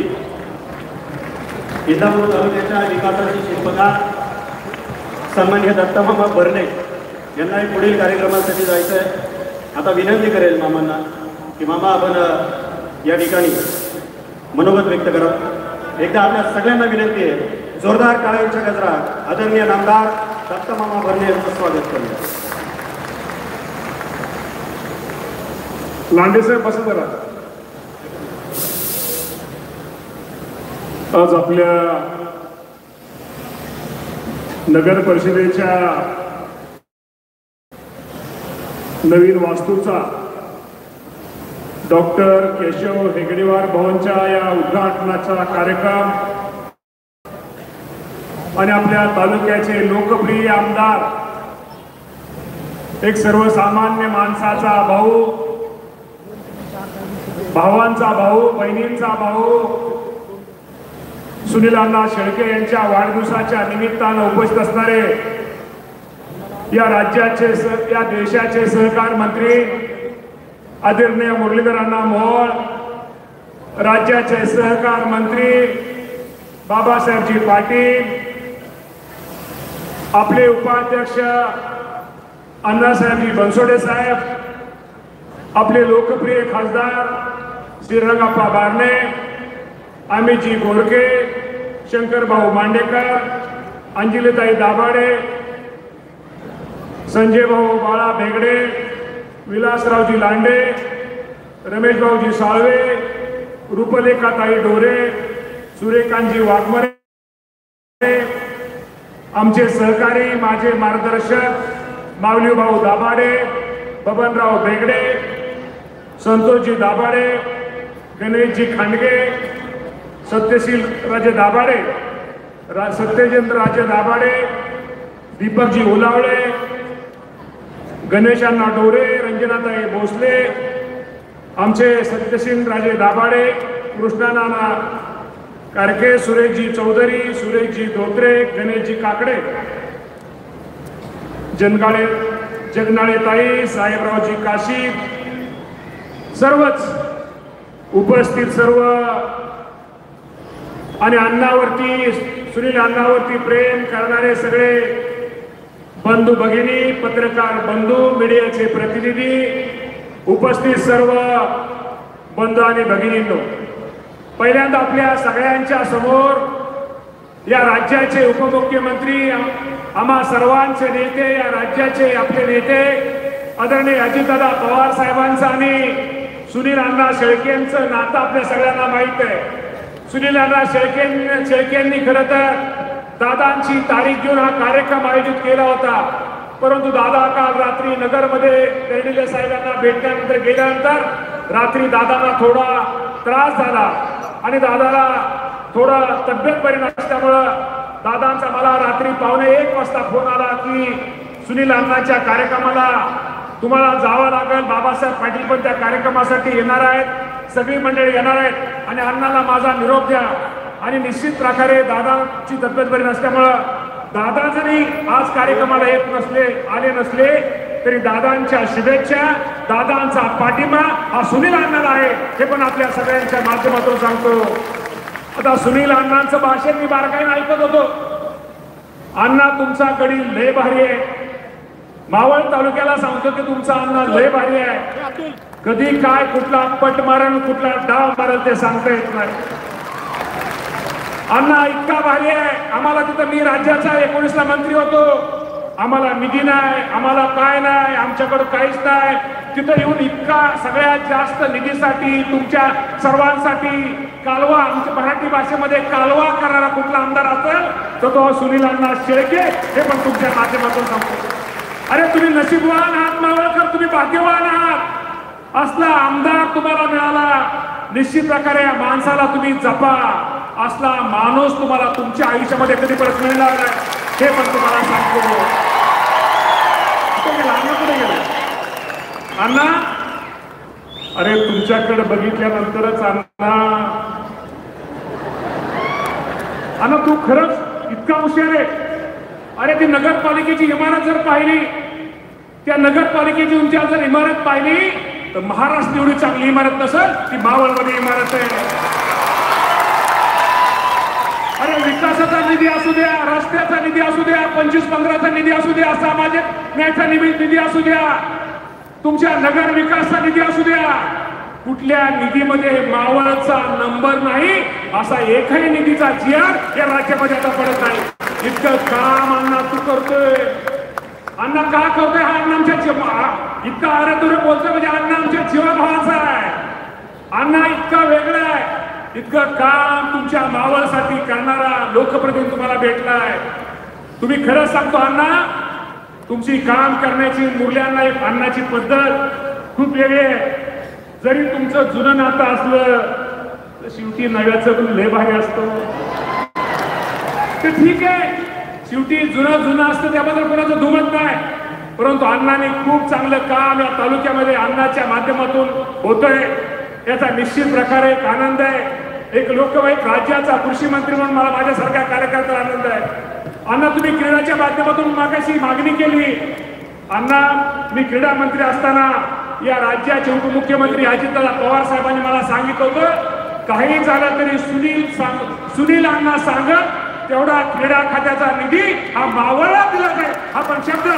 इंदापूर तालुक्याच्या विकासाचे शिल्पकार सन्माननीय दत्तामामा भरणे यांना पुढील कार्यक्रमासाठी जायचं आहे. आता विनंती करेल मामांना की मामा आपण या ठिकाणी मनोगत व्यक्त करा. एकदा आपल्या सगळ्यांना विनंती आहे, जोरदार टाळ्यांच्या गजरात आदरणीय नामदार दत्तामामा भरणे यांचं स्वागत करूया. लांडे साहेब बसा जरा. आज आपल्या नगर परिषदेच्या नवीन वास्तूचा डॉक्टर केशव हेगडेवार भवनच्या या उद्घाटनाचा कार्यक्रम आणि आपल्या तालुक्याचे लोकप्रिय आमदार, एक सर्वसामान्य माणसाचा भाऊ, भावांचा भाऊ, बहिणींचा भाऊ सुनील अण्णा शेळके यांच्या वाढदिवसाच्या निमित्तानं उपस्थित असणारे या राज्याचे या देशाचे सहकार मंत्री आदरणीय मुरलीधर अण्णा मोहोळ, राज्याचे सहकार मंत्री बाबासाहेबजी पाटील, आपले उपाध्यक्ष अण्णासाहेबजी बनसोडे साहेब, आपले लोकप्रिय खासदार श्रीरंगाप्पा बारणे, अमितजी गोरके, शंकरभाऊ मांडेकर, अंजलीताई दाभाडे, संजय भाऊ बाळा बेगडे, विलासरावजी लांडे, रमेश भाऊजी साळवे, रूपलेखाताई ढोरे, सूर्यकांतजी वाघमरे, आमचे सहकारी माझे मार्गदर्शक माऊली भाऊ दाभाडे, बबनराव बेगडे, संतोषजी दाभाडे, गणेशजी खांडगे, सत्यशील राजे दाभाडे, सत्यजेंद्र राजे दाभाडे, दीपकजी ओलावळे, गणेशांना डोरे, रंजनाताई भोसले, आमचे सत्यशील राजे दाभाडे, कृष्णानाना कारके, सुरेशजी चौधरी, सुरेशजी धोत्रे, गणेशजी काकडे, जगनाळे ताई, साहेबरावजी काशी, सर्वच उपस्थित सर्व आणि अण्णावरती, सुनील अण्णावरती प्रेम करणारे सगळे बंधू भगिनी, पत्रकार बंधू, मीडियाचे प्रतिनिधी, उपस्थित सर्व बंधू आणि भगिनींनो, पहिल्यांदा आपल्या सगळ्यांच्या समोर या राज्याचे उपमुख्यमंत्री, आम्हा सर्वांचे नेते, या राज्याचे आपले नेते आदरणीय अजितदादा पवार साहेबांचं आणि सुनील अण्णा शेळकेंचं नातं आपल्या सगळ्यांना माहीत आहे. सुनील अण्णा शेळकेंनी खरं तर दादांची तारीख घेऊन हा कार्यक्रम आयोजित केला होता, परंतु दादा काल रात्री नगरमध्ये कर्डिले साहेबांना भेटल्यानंतर गेल्यानंतर रात्री दादांना थोडा त्रास झाला आणि दादाला थोडा तब्येत बरी नसल्यामुळं दादांचा मला रात्री 1:15 वाजता फोन आला की सुनील अण्णांच्या कार्यक्रमाला तुम्हाला जावं लागेल, बाबासाहेब पाटील पण त्या कार्यक्रमासाठी येणार आहेत, सगळी मंडळी येणार आहेत आणि अण्णाला माझा निरोप द्या. आणि निश्चित प्रकारे दादाची तब्येत बरी नसल्यामुळं दादा जरी आज कार्यक्रमाला येत नसले आले नसले तरी दादांच्या शुभेच्छा दादांचा पाठिंबा हा सुनील अण्णाला आहे हे पण आपल्या सगळ्यांच्या माध्यमातून सांगतो. आता सुनील अण्णांचं भाषण मी बारकाईने ऐकत होतो. अण्णा तुमचा गडी लय भारी आहे. मावळ तालुक्याला सांगतो की तुमचा अण्णा लय भारी आहे. कधी काय कुठला पट मारण कुठला डाव मारल ते सांगता येत नाही. अण्णा इतका भारी आहे. आम्हाला तिथं मी राज्याचा 19ला मंत्री होतो. आम्हाला निधी नाही आम्हाला काय नाही आमच्याकडे काहीच नाही. तिथं येऊन इतका सगळ्यात जास्त निधीसाठी तुमच्या सर्वांसाठी कालवा आमच्या मराठी भाषेमध्ये कालवा करणारा कुठला आमदार असेल तर तो सुनील अण्णा शेळके हे पण तुमच्या माध्यमातून सांगतो. अरे तुम्ही नशीबवान आहात मावळकर तुम्ही भाग्यवान आहात. असला आमदार तुम्हाला मिळाला. निश्चित प्रकारे या माणसाला तुम्ही जपा. असला माणूस तुम्हाला तुमच्या आयुष्यामध्ये कधी परत मिळणार नाही हे पण तुम्हाला सांगतो. कुठे गेला अण्णा? अरे तुमच्याकडे बघितल्यानंतरच अण्णा तू खरंच इतका हुशार आहे. अरे ती नगरपालिकेची इमारत जर पाहिली त्या नगरपालिकेची उंची जर इमारत पाहिली तर महाराष्ट्र एवढी चांगली इमारत नसेल ती मावळमध्ये इमारत आहे. अरे विकासाचा निधी असू द्या रस्त्याचा निधी असू द्या 25-15चा निधी असू द्या सामाजिक न्यायाचा निधी असू द्या तुमच्या नगर विकासचा निधी असू द्या कुठल्या निधीमध्ये मावळचा नंबर नाही असा एकही निधीचा जिआर या राज्यामध्ये आता पडत नाही. इतकं काम अण्णा तू करतोय. अण्णा का करतोय हा अण्णा आमच्या इतका आरतुरे बोलतोय म्हणजे अण्णा आमच्या जीवाभावाचा आहे. अण्णा इतका वेगळा आहे. इतकं काम तुमच्या मावळसाठी करणारा लोकप्रतिनिधी तुम्हाला भेटलाय. तुम्ही खरंच सांगतो अण्णा तुमची काम करण्याची मूल्यांना एक अण्णाची पद्धत खूप वेगळी आहे. जरी तुमचं जुनं नातं असलं तर शेवटी नव्याचं पण लय भारी असतं. ते ठीक आहे शेवटी जुनं असतं त्याबद्दल कोणाचं दुमत नाही. परंतु अण्णाने खूप चांगलं काम या तालुक्यामध्ये अण्णाच्या माध्यमातून होतंय याचा निश्चित प्रकारे एक आनंद आहे. एक लोकवाईक राज्याचा कृषी मंत्री म्हणून मला माझ्यासारख्या कार्यकर्त्याला आनंद आहे. अण्णा तुम्ही क्रीडाच्या माध्यमातून मागाशी मागणी केली. अण्णा मी क्रीडा मंत्री असताना या राज्याचे उपमुख्यमंत्री अजितदादा पवार साहेबांनी मला सांगितलं होतं काही झालं तरी सुनील अण्णा सांगत तेवढा क्रीडा खात्याचा निधी हा मावळला दिला जाईल हा पण शब्द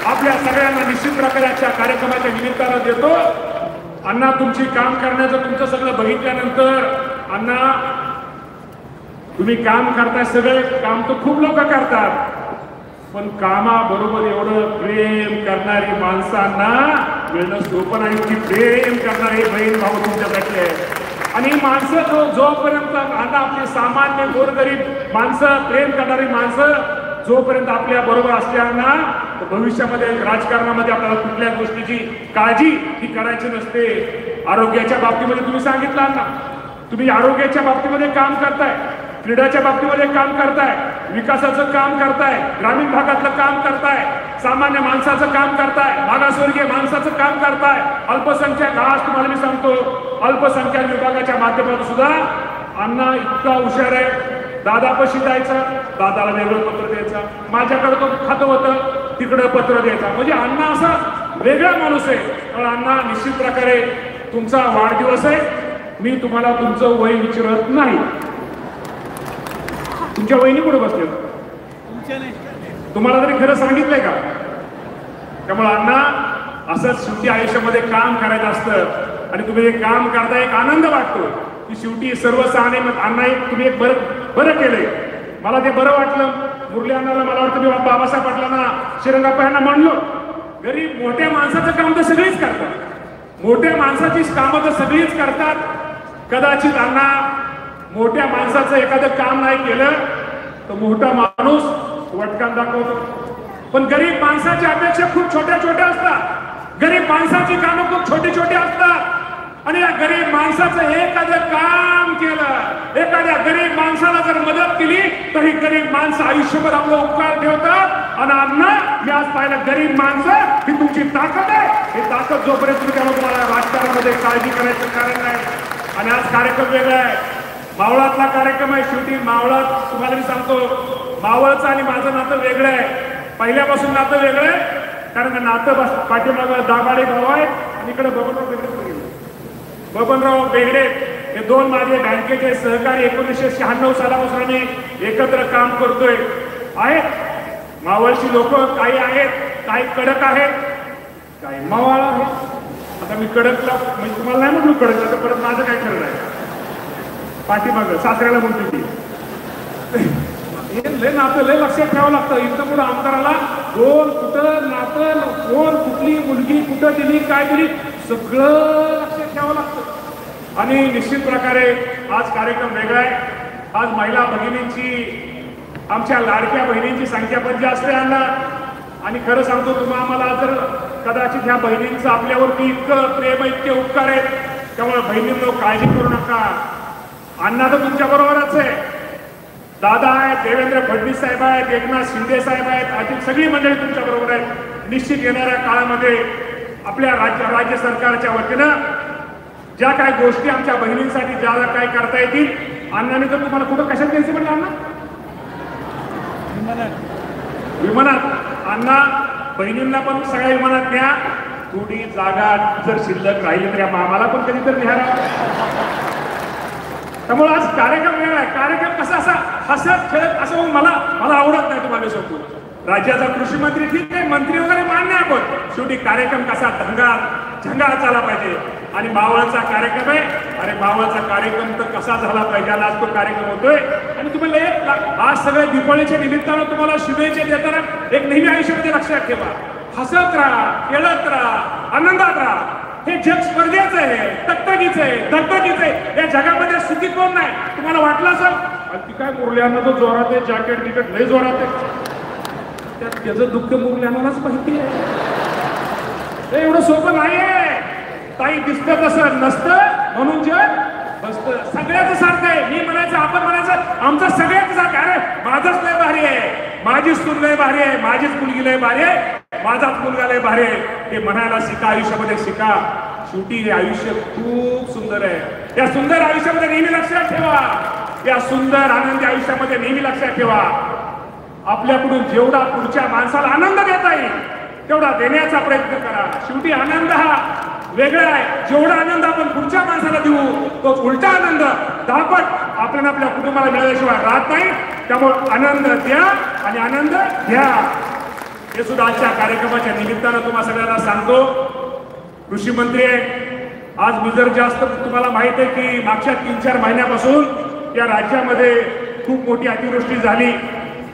आपल्या सगळ्यांना निश्चित प्रकारच्या कार्यक्रमाच्या निमित्तानं देतो. अण्णा तुमची काम करण्याचं तुमचं सगळं बघितल्यानंतर अण्णा तुम्ही काम करताय सगळे काम तर खूप लोक करतात पण कामाबरोबर एवढं प्रेम करणारी माणसांना मिळणं सोपं नाही. की प्रेम करणारे बहीण भाऊ तुमच्यासाठी आहे आणि माणसं जोपर्यंत आता आपली सामान्य गोरगरीब माणसं प्रेम करणारी माणसं जोपर्यंत आपल्या बरोबर असल्याना भविष्यामध्ये राजकारणामध्ये आपल्याला कुठल्या गोष्टीची काळजी ही करायची नसते. आरोग्याच्या बाबतीमध्ये तुम्ही सांगितलं ना तुम्ही आरोग्याच्या बाबतीमध्ये काम करताय क्रीडाच्या बाबतीमध्ये काम करताय विकासाचं काम करताय ग्रामीण भागातलं काम करताय सामान्य माणसाचं काम करताय मागासवर्गीय माणसाचं काम करताय अल्पसंख्याक आज तुम्हाला मी सांगतो अल्पसंख्याक विभागाच्या माध्यमातून सुद्धा अण्णा इतका हुशार आहे. दादापाशी जायचं दादाला वेगळं पत्र द्यायचं माझ्याकडे तो खातं होतं तिकडं पत्र द्यायचं म्हणजे अण्णा असा वेगळा माणूस आहे. पण अण्णा निश्चित प्रकारे तुमचा वाढदिवस आहे. मी तुम्हाला तुमचं वय विचारत नाही. तुमच्या वहिनी पुढे बसले तुम्हाला तरी खरं सांगितलंय का? त्यामुळे अण्णा असंच शेवटी आयुष्यामध्ये काम करायचं असतं आणि तुम्ही एक काम करता एक आनंद वाटतो की शेवटी सर्वसामान्य अण्णा एक तुम्ही एक बरं केलंय. मला ते बरं वाटलं. मुरली अण्णाला मला वाटतं मी बाबासाहेब पाटलांना श्रीरंगाप्पा यांना म्हणलो गरीब मोठ्या माणसाचं काम तर सगळीच करतात मोठ्या माणसाची कामं तर सगळीच करतात. कदाचित अण्णा मोठ्या माणसाचं एखादं काम नाही केलं तर मोठा माणूस वटकान दाखवतो. पण गरीब माणसाच्या अपेक्षा खूप छोट्या छोट्या असतात. गरीब माणसाची कामं खूप छोटी छोटी असतात आणि या गरीब माणसाचं एखादं काम केलं एखाद्या गरीब माणसाला जर मदत केली तर ही गरीब माणसं आयुष्यभर आपलं उपकार ठेवतात. आणि अण्णा मी आज पाहिलं गरीब माणसं ही तुमची ताकद आहे. ही ताकद जोपर्यंत तुम्ही त्यामुळे तुम्हाला राजकारणामध्ये काळजी करायचं कारण नाही. आणि आज कार्यक्रम वेगळा आहे. मावळातला कार्यक्रम आहे. शेवटी मावळात तुम्हाला मी सांगतो मावळचं आणि माझं नातं वेगळं आहे. पहिल्यापासून नातं वेगळं आहे, कारण नातं पाठीमागं दाभाडे भाऊ आहेत आणि इकडे बबनराव बेगडे. बबनराव बेगडे हे दोन माझे बँकेचे सहकारी 1996 सालापासून आम्ही एकत्र काम करतोय. आहेत मावळची लोक, काही आहेत काही कडक आहेत, काही मावळ आहेत. आता मी कडकला म्हणजे तुम्हाला नाही म्हटलं कडकला, तर परत माझं काय खरं आहे. पाठीमागं सासऱ्याला म्हणतो ती लय नातं लय लक्षात ठेवावं लागतं. इथं पुढं आमदाराला कोण कुठं नातं, कोण कुठली मुलगी कुठं दिली, काय दिली, सगळं लक्षात ठेवावं लागतं. आणि निश्चित प्रकारे आज कार्यक्रम वेगळा आहे. आज महिला भगिनींची, आमच्या लाडक्या बहिणींची संख्या पण जास्त आहे अण्णा. आणि खरं सांगतो तुम्हाला, जर कदाचित ह्या बहिणींचं आपल्यावरती इतकं प्रेम, इतके उपकार आहेत, त्यामुळे बहिणींनो काळजी करू नका. अण्णा तर तुमच्या बरोबरच आहे, दादा आहेत, देवेंद्र फडणवीस साहेब आहेत, एकनाथ शिंदे साहेब आहेत, अशी सगळी मंडळी तुमच्या बरोबर आहेत. निश्चित येणाऱ्या काळामध्ये आपल्या राज्य सरकारच्या वतीनं ज्या काही गोष्टी आमच्या बहिणींसाठी ज्या काही करता येतील, अण्णाने तर तुम्हाला कुठं कशात द्यायचं म्हटलं अण्णा? विमानात. अण्णा बहिणींना पण सगळ्या विमानात न्या. थोडी जागा जर शिल्लक राहिली तर आम्हाला पण कधीतरी न्यायला. त्यामुळे आज कार्यक्रम वेगळा आहे. कार्यक्रम कसा असा हसत खेळत असं मला आवडत नाही. तुम्हाला सांगतो, राज्याचा कृषी मंत्री ठीक आहे, मंत्री वगैरे मान्य आहे, पण शेवटी कार्यक्रम कसा झंगाळ झाला पाहिजे. आणि मावळचा कार्यक्रम आहे, अरे मावळचा कार्यक्रम तर कसा झाला पाहिजे, आज तो कार्यक्रम होतोय. आणि तुम्हाला आज सगळ्या दिवाळीच्या निमित्तानं तुम्हाला शुभेच्छा देताना एक नेहमी आयुष्यामध्ये लक्षात ठेवा, हसत राहा, खेळत राहा, आनंदात राहा. हे जग स्पर्धेचं आहे, तकतकीचं आहे, धगधगीचं आहे. या जगामध्ये सुखी कोण नाही. तुम्हाला वाटलं असं ती काय मुरल्यांना तो जोरात आहे, जॅकेट बिकेट लय जोरात आहे, त्याचं दुःख मुरल्यांनाच माहिती आहे. हे एवढं सोपं नाहीये. ताई दिसतं तसं नसतं, म्हणून जग बसतं. सगळ्याच सारखं आहे. मी म्हणायचं, आपण म्हणायचं, आमचं सगळ्याच सारखं. अरे माझंच लय भारी आहे, माझीच सून लय भारी आहे, माझीच मुलगी लय भारी आहे, माझाच मुलगा लय भारी आहे. हे म्हणायला शिका, आयुष्यामध्ये शिका. शेवटी हे आयुष्य खूप सुंदर आहे. या सुंदर आयुष्यामध्ये नेहमी लक्षात ठेवा, या सुंदर आनंदी आयुष्यामध्ये नेहमी लक्षात ठेवा, आपल्याकडून जेवढा पुढच्या माणसाला आनंद देता येईल तेवढा देण्याचा प्रयत्न करा. शेवटी आनंद हा वेगळा आहे. जेवढा आनंद आपण पुढच्या माणसाला देऊ, तो उलटा आनंद दापट आपल्याला आपल्या कुटुंबाला मिळाल्याशिवाय राहत नाही. त्यामुळे आनंद द्या आणि आनंद घ्या. हे सुद्धा आजच्या कार्यक्रमाच्या निमित्तानं तुम्हा सगळ्यांना सांगतो. कृषी मंत्री आहे आज. मी जर जास्त तुम्हाला माहित आहे की मागच्या 3-4 महिन्यापासून या राज्यामध्ये खूप मोठी अतिवृष्टी झाली.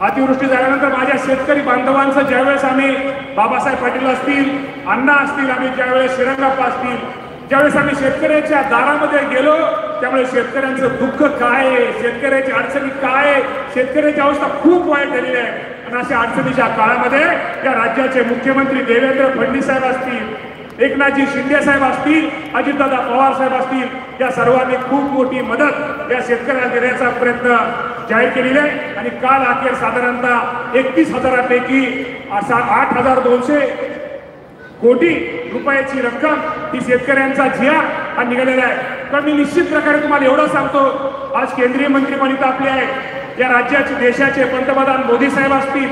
अतिवृष्टी झाल्यानंतर माझ्या शेतकरी बांधवांचं ज्यावेळेस आम्ही बाबासाहेब पाटील असतील, अण्णा असतील, आम्ही ज्यावेळेस श्रीरंगाप्पा असतील, ज्यावेळेस आम्ही शेतकऱ्याच्या दारामध्ये गेलो, त्यामुळे शेतकऱ्यांचं दुःख काय, शेतकऱ्याची अडचणी काय, शेतकऱ्याची अवस्था खूप वाईट झालेली आहे. आणि अशा अडचणीच्या काळामध्ये या राज्याचे मुख्यमंत्री देवेंद्र फडणवीस साहेब असतील, एकनाथजी शिंदे साहेब असतील, अजितदादा पवार साहेब असतील, या सर्वांनी खूप मोठी मदत या शेतकऱ्यांना देण्याचा प्रयत्न जाहीर केलेला आहे. आणि काल अखेर साधारणतः 31,000पैकी 8,200 कोटी रुपयाची रक्कम ही शेतकऱ्यांचा जिया हा निघालेला आहे. तर मी निश्चित प्रकारे तुम्हाला एवढं सांगतो, आज केंद्रीय मंत्रिमंडळ इथं आपले आहे. या राज्याचे देशाचे पंतप्रधान मोदी साहेब असतील,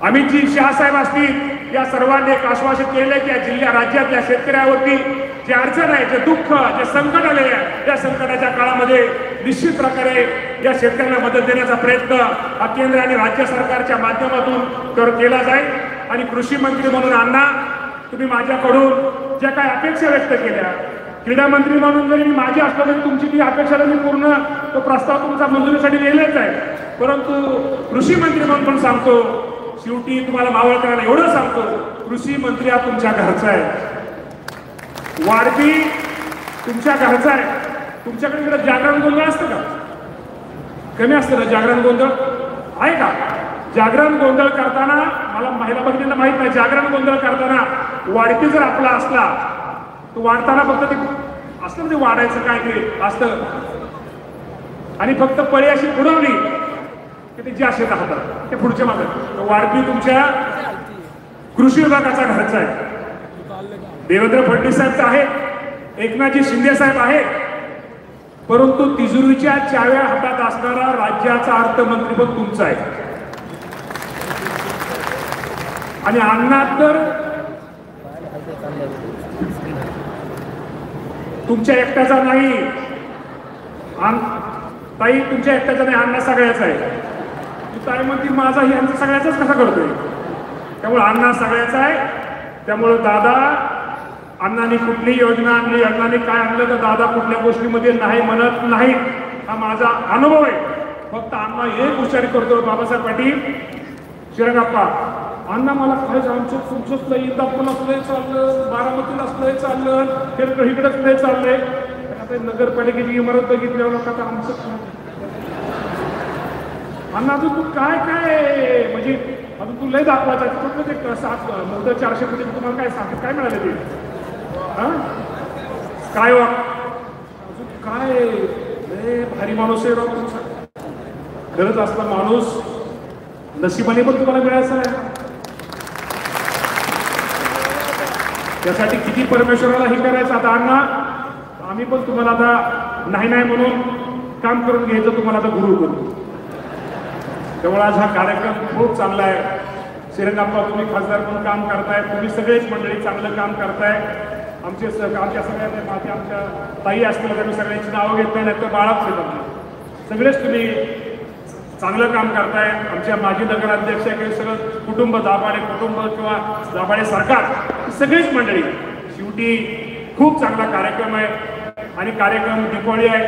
अमितजी शहा साहेब असतील, या सर्वांनी एक आश्वासित केले की या राज्यातल्या शेतकऱ्यावरती जे अडचण आहे, जे दुःख, जे संकट आले आहे, या संकटाच्या काळामध्ये निश्चित प्रकारे या शेतकऱ्यांना मदत देण्याचा प्रयत्न हा केंद्र आणि राज्य सरकारच्या माध्यमातून केला जाईल. आणि कृषी मंत्री म्हणून अण्णा, तुम्ही माझ्याकडून ज्या काही अपेक्षा व्यक्त केल्या, क्रीडा मंत्री म्हणून जरी मी माझी असलो तरी तुमची ती अपेक्षा मी पूर्ण तो प्रस्ताव तुमचा मंजुरीसाठी लिहिलेच आहे. परंतु कृषी मंत्री म्हणून पण सांगतो, शेवटी तुम्हाला मावळकरांना एवढं सांगतो, कृषी मंत्री हा तुमच्या घरचा आहे, वाढपी तुमच्या घरचा आहे. तुमच्याकडे इकडे जागरण गोंधळ असतं का? कमी असतं ना जागरण गोंधळ? आहे का? जागरण गोंधळ करताना मला महिला भगिनींना माहित नाही, जागरण गोंधळ करताना वाढपी जर आपला असला तो वाढताना फक्त ते असतं, ते वाढायचं काय ते असतं, आणि फक्त पळी अशी उडवली की ते जे असे राहतात ते पुढच्या मागं. वाढपी तुमच्या कृषी विभागाचा घरचा आहे. देवेंद्र फडणवीस साहेब आहे, एकनाथजी शिंदे साहेब आहेत, परंतु तिजोरीच्या चाव्या हातात असणारा राज्याचा अर्थमंत्री पण तुमचा आहे. आणि अण्णा तर तुमच्या एकट्याचा नाही, ताई तुमच्या एकट्याचा नाही, अण्णा सगळ्याचा आहे. ताई म्हणते माझा ही आमचा सगळ्याचाच कसा करतोय, त्यामुळे अण्णा सगळ्याचा आहे. त्यामुळे दादा, अण्णांनी कुठली योजना आणली, अण्णांनी काय आणलं तर दादा कुठल्या गोष्टीमध्ये नाही म्हणत नाही, हा माझा अनुभव आहे. फक्त अण्णा एक हुशारी करतो, बाबासाहेब पाटील श्रीरंगाप्पा, अण्णा मला काय आमचं तुमचंच लय, इंदापूरला लय चाललं, बारामतीला लय चाललं, इकडेच लय चाललंय. आता नगरपालिकेची इमारत बघितल्यावर आता आमचं अण्णा अजून तू काय काय म्हणजे अजून तू लय दाखवायचा कुठलं ते 400 कोटी तुम्हाला काय सांगत काय मिळाले ते, काय अजून काय लय भारी माणूस आहे राव तुमचा. खरंच असला माणूस नशिबाने पण तुम्हाला मिळायचा आहे. त्यासाठी किती परमेश्वराला हे करायचं. आता अण्णा आम्ही पण तुम्हाला आता नाही नाही म्हणून काम करून घ्यायचं, तुम्हाला आता गुरु करू. त्यामुळे आज हा कार्यक्रम खूप चांगला आहे. श्रीरंगाप्पा तुम्ही खासदार म्हणून काम करताय, तुम्ही सगळेच मंडळी चांगलं काम करताय. आमच्या सगळ्या माझ्या आमच्या ताई असतील तर मी सगळ्यांची नावं घेत नाही, तर बाळापुढे करणार, सगळेच तुम्ही चांगलं काम करताय. आमच्या माजी नगराध्यक्ष काही सगळं कुटुंब, दाभाडे कुटुंब किंवा दाभाडे सरकार, सगळीच मंडळी. शेवटी खूप चांगला कार्यक्रम आहे आणि कार्यक्रम दिवाळी आहे.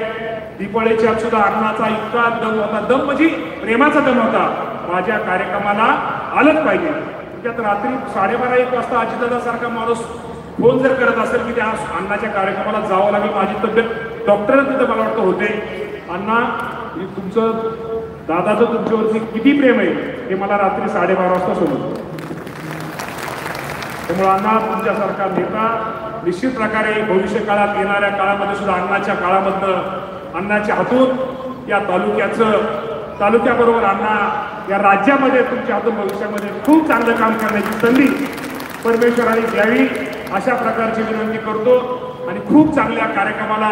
दिवाळीच्या सुद्धा अण्णाचा इतका दम होता, दम म्हणजे प्रेमाचा दम होता, माझ्या कार्यक्रमाला आलंच पाहिजे. त्यात रात्री 12:30-1 वाजता अजितदादा सारखा माणूस फोन जर करत असेल की त्या अण्णाच्या कार्यक्रमाला जावं लागेल, माझी तब्येत डॉक्टरांनी तिथं मला वाटतं होते. अण्णा तुमचं दादाचं तुमच्यावरती किती प्रेम आहे हे मला रात्री 12:30 वाजता समजलं. त्यामुळे अण्णा तुमच्यासारखा नेता निश्चित प्रकारे भविष्य काळात येणाऱ्या काळामध्ये सुद्धा अण्णाच्या काळामधनं अण्णाच्या हातून या तालुक्याबरोबर अण्णा या राज्यामध्ये तुमच्या हातून भविष्यामध्ये खूप चांगलं काम करण्याची संधी परमेश्वराने द्यावी अशा प्रकारची विनंती करतो. आणि खूप चांगल्या कार्यक्रमाला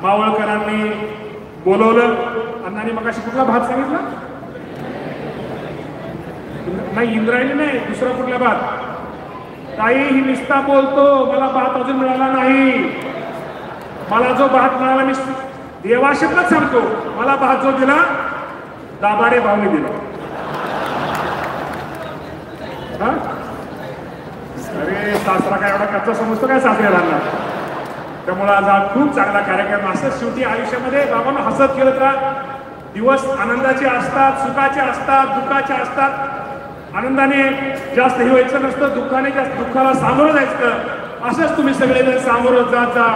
मावळकरांनी बोलवलं. अण्णांनी मगाशी कुठला भात सांगितला नाही, इंद्रायणी नाही, दुसरा कुठला भात. ताई ही निस्ता बोलतो, मला भात अजून मिळाला नाही. मला जो भात मिळाला मी देवाशब्दच सांगतो, मला भात जो दिला दाभाडे भावने दिला. अरे सासरा काय एवढा कच्चा समजतो काय सासऱ्याला. त्यामुळे आज हा खूप चांगला कार्यक्रम. असं शेवटी आयुष्यामध्ये बाबांना हसत खेळत राहा. दिवस आनंदाचे असतात, सुखाचे असतात, दुःखाचे असतात. आनंदाने जास्त हे व्हायचं नसतं, दुःखाने जास्त दुःखाला सामोरं जायचं. असंच तुम्ही सगळेजण सामोरं जात जा,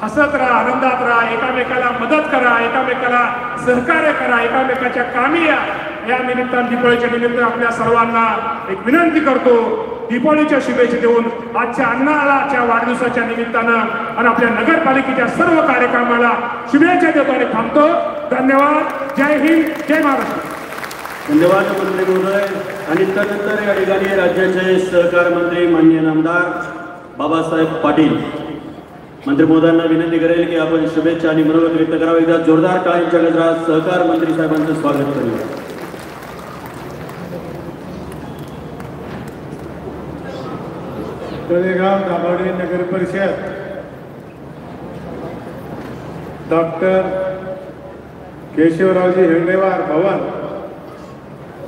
हसत राहा, आनंदात राहा, एकामेकाला मदत करा, एकामेकाला सहकार्य करा, एकामेकाच्या कामी या. या निमित्तानं दिवाळीच्या निमित्त आपल्या सर्वांना एक विनंती करतो, दिवाळीच्या शुभेच्छा देऊन आजच्या अण्णाच्या वाढदिवसाच्या निमित्तानं आणि आपल्या नगरपालिकेच्या सर्व कार्यक्रमाला शुभेच्छा देतो आणि थांबतो. धन्यवाद. जय हिंद, जय महाराष्ट्र. धन्यवाद मंत्री महोदय. आणि त्यानंतर या ठिकाणी राज्याचे सहकार मंत्री माननीय नामदार बाबासाहेब पाटील मंत्री महोदयांना विनंती करेल की आपण शुभेच्छा आणि मनोगत व्यक्त करावे. एकदा जोरदार टाळ्यांच्या गजरात सहकार मंत्री साहेबांचं स्वागत करूया. तळेगाव दाभाडे नगर परिषद डॉक्टर केशवरावजी हेंडेवार भवन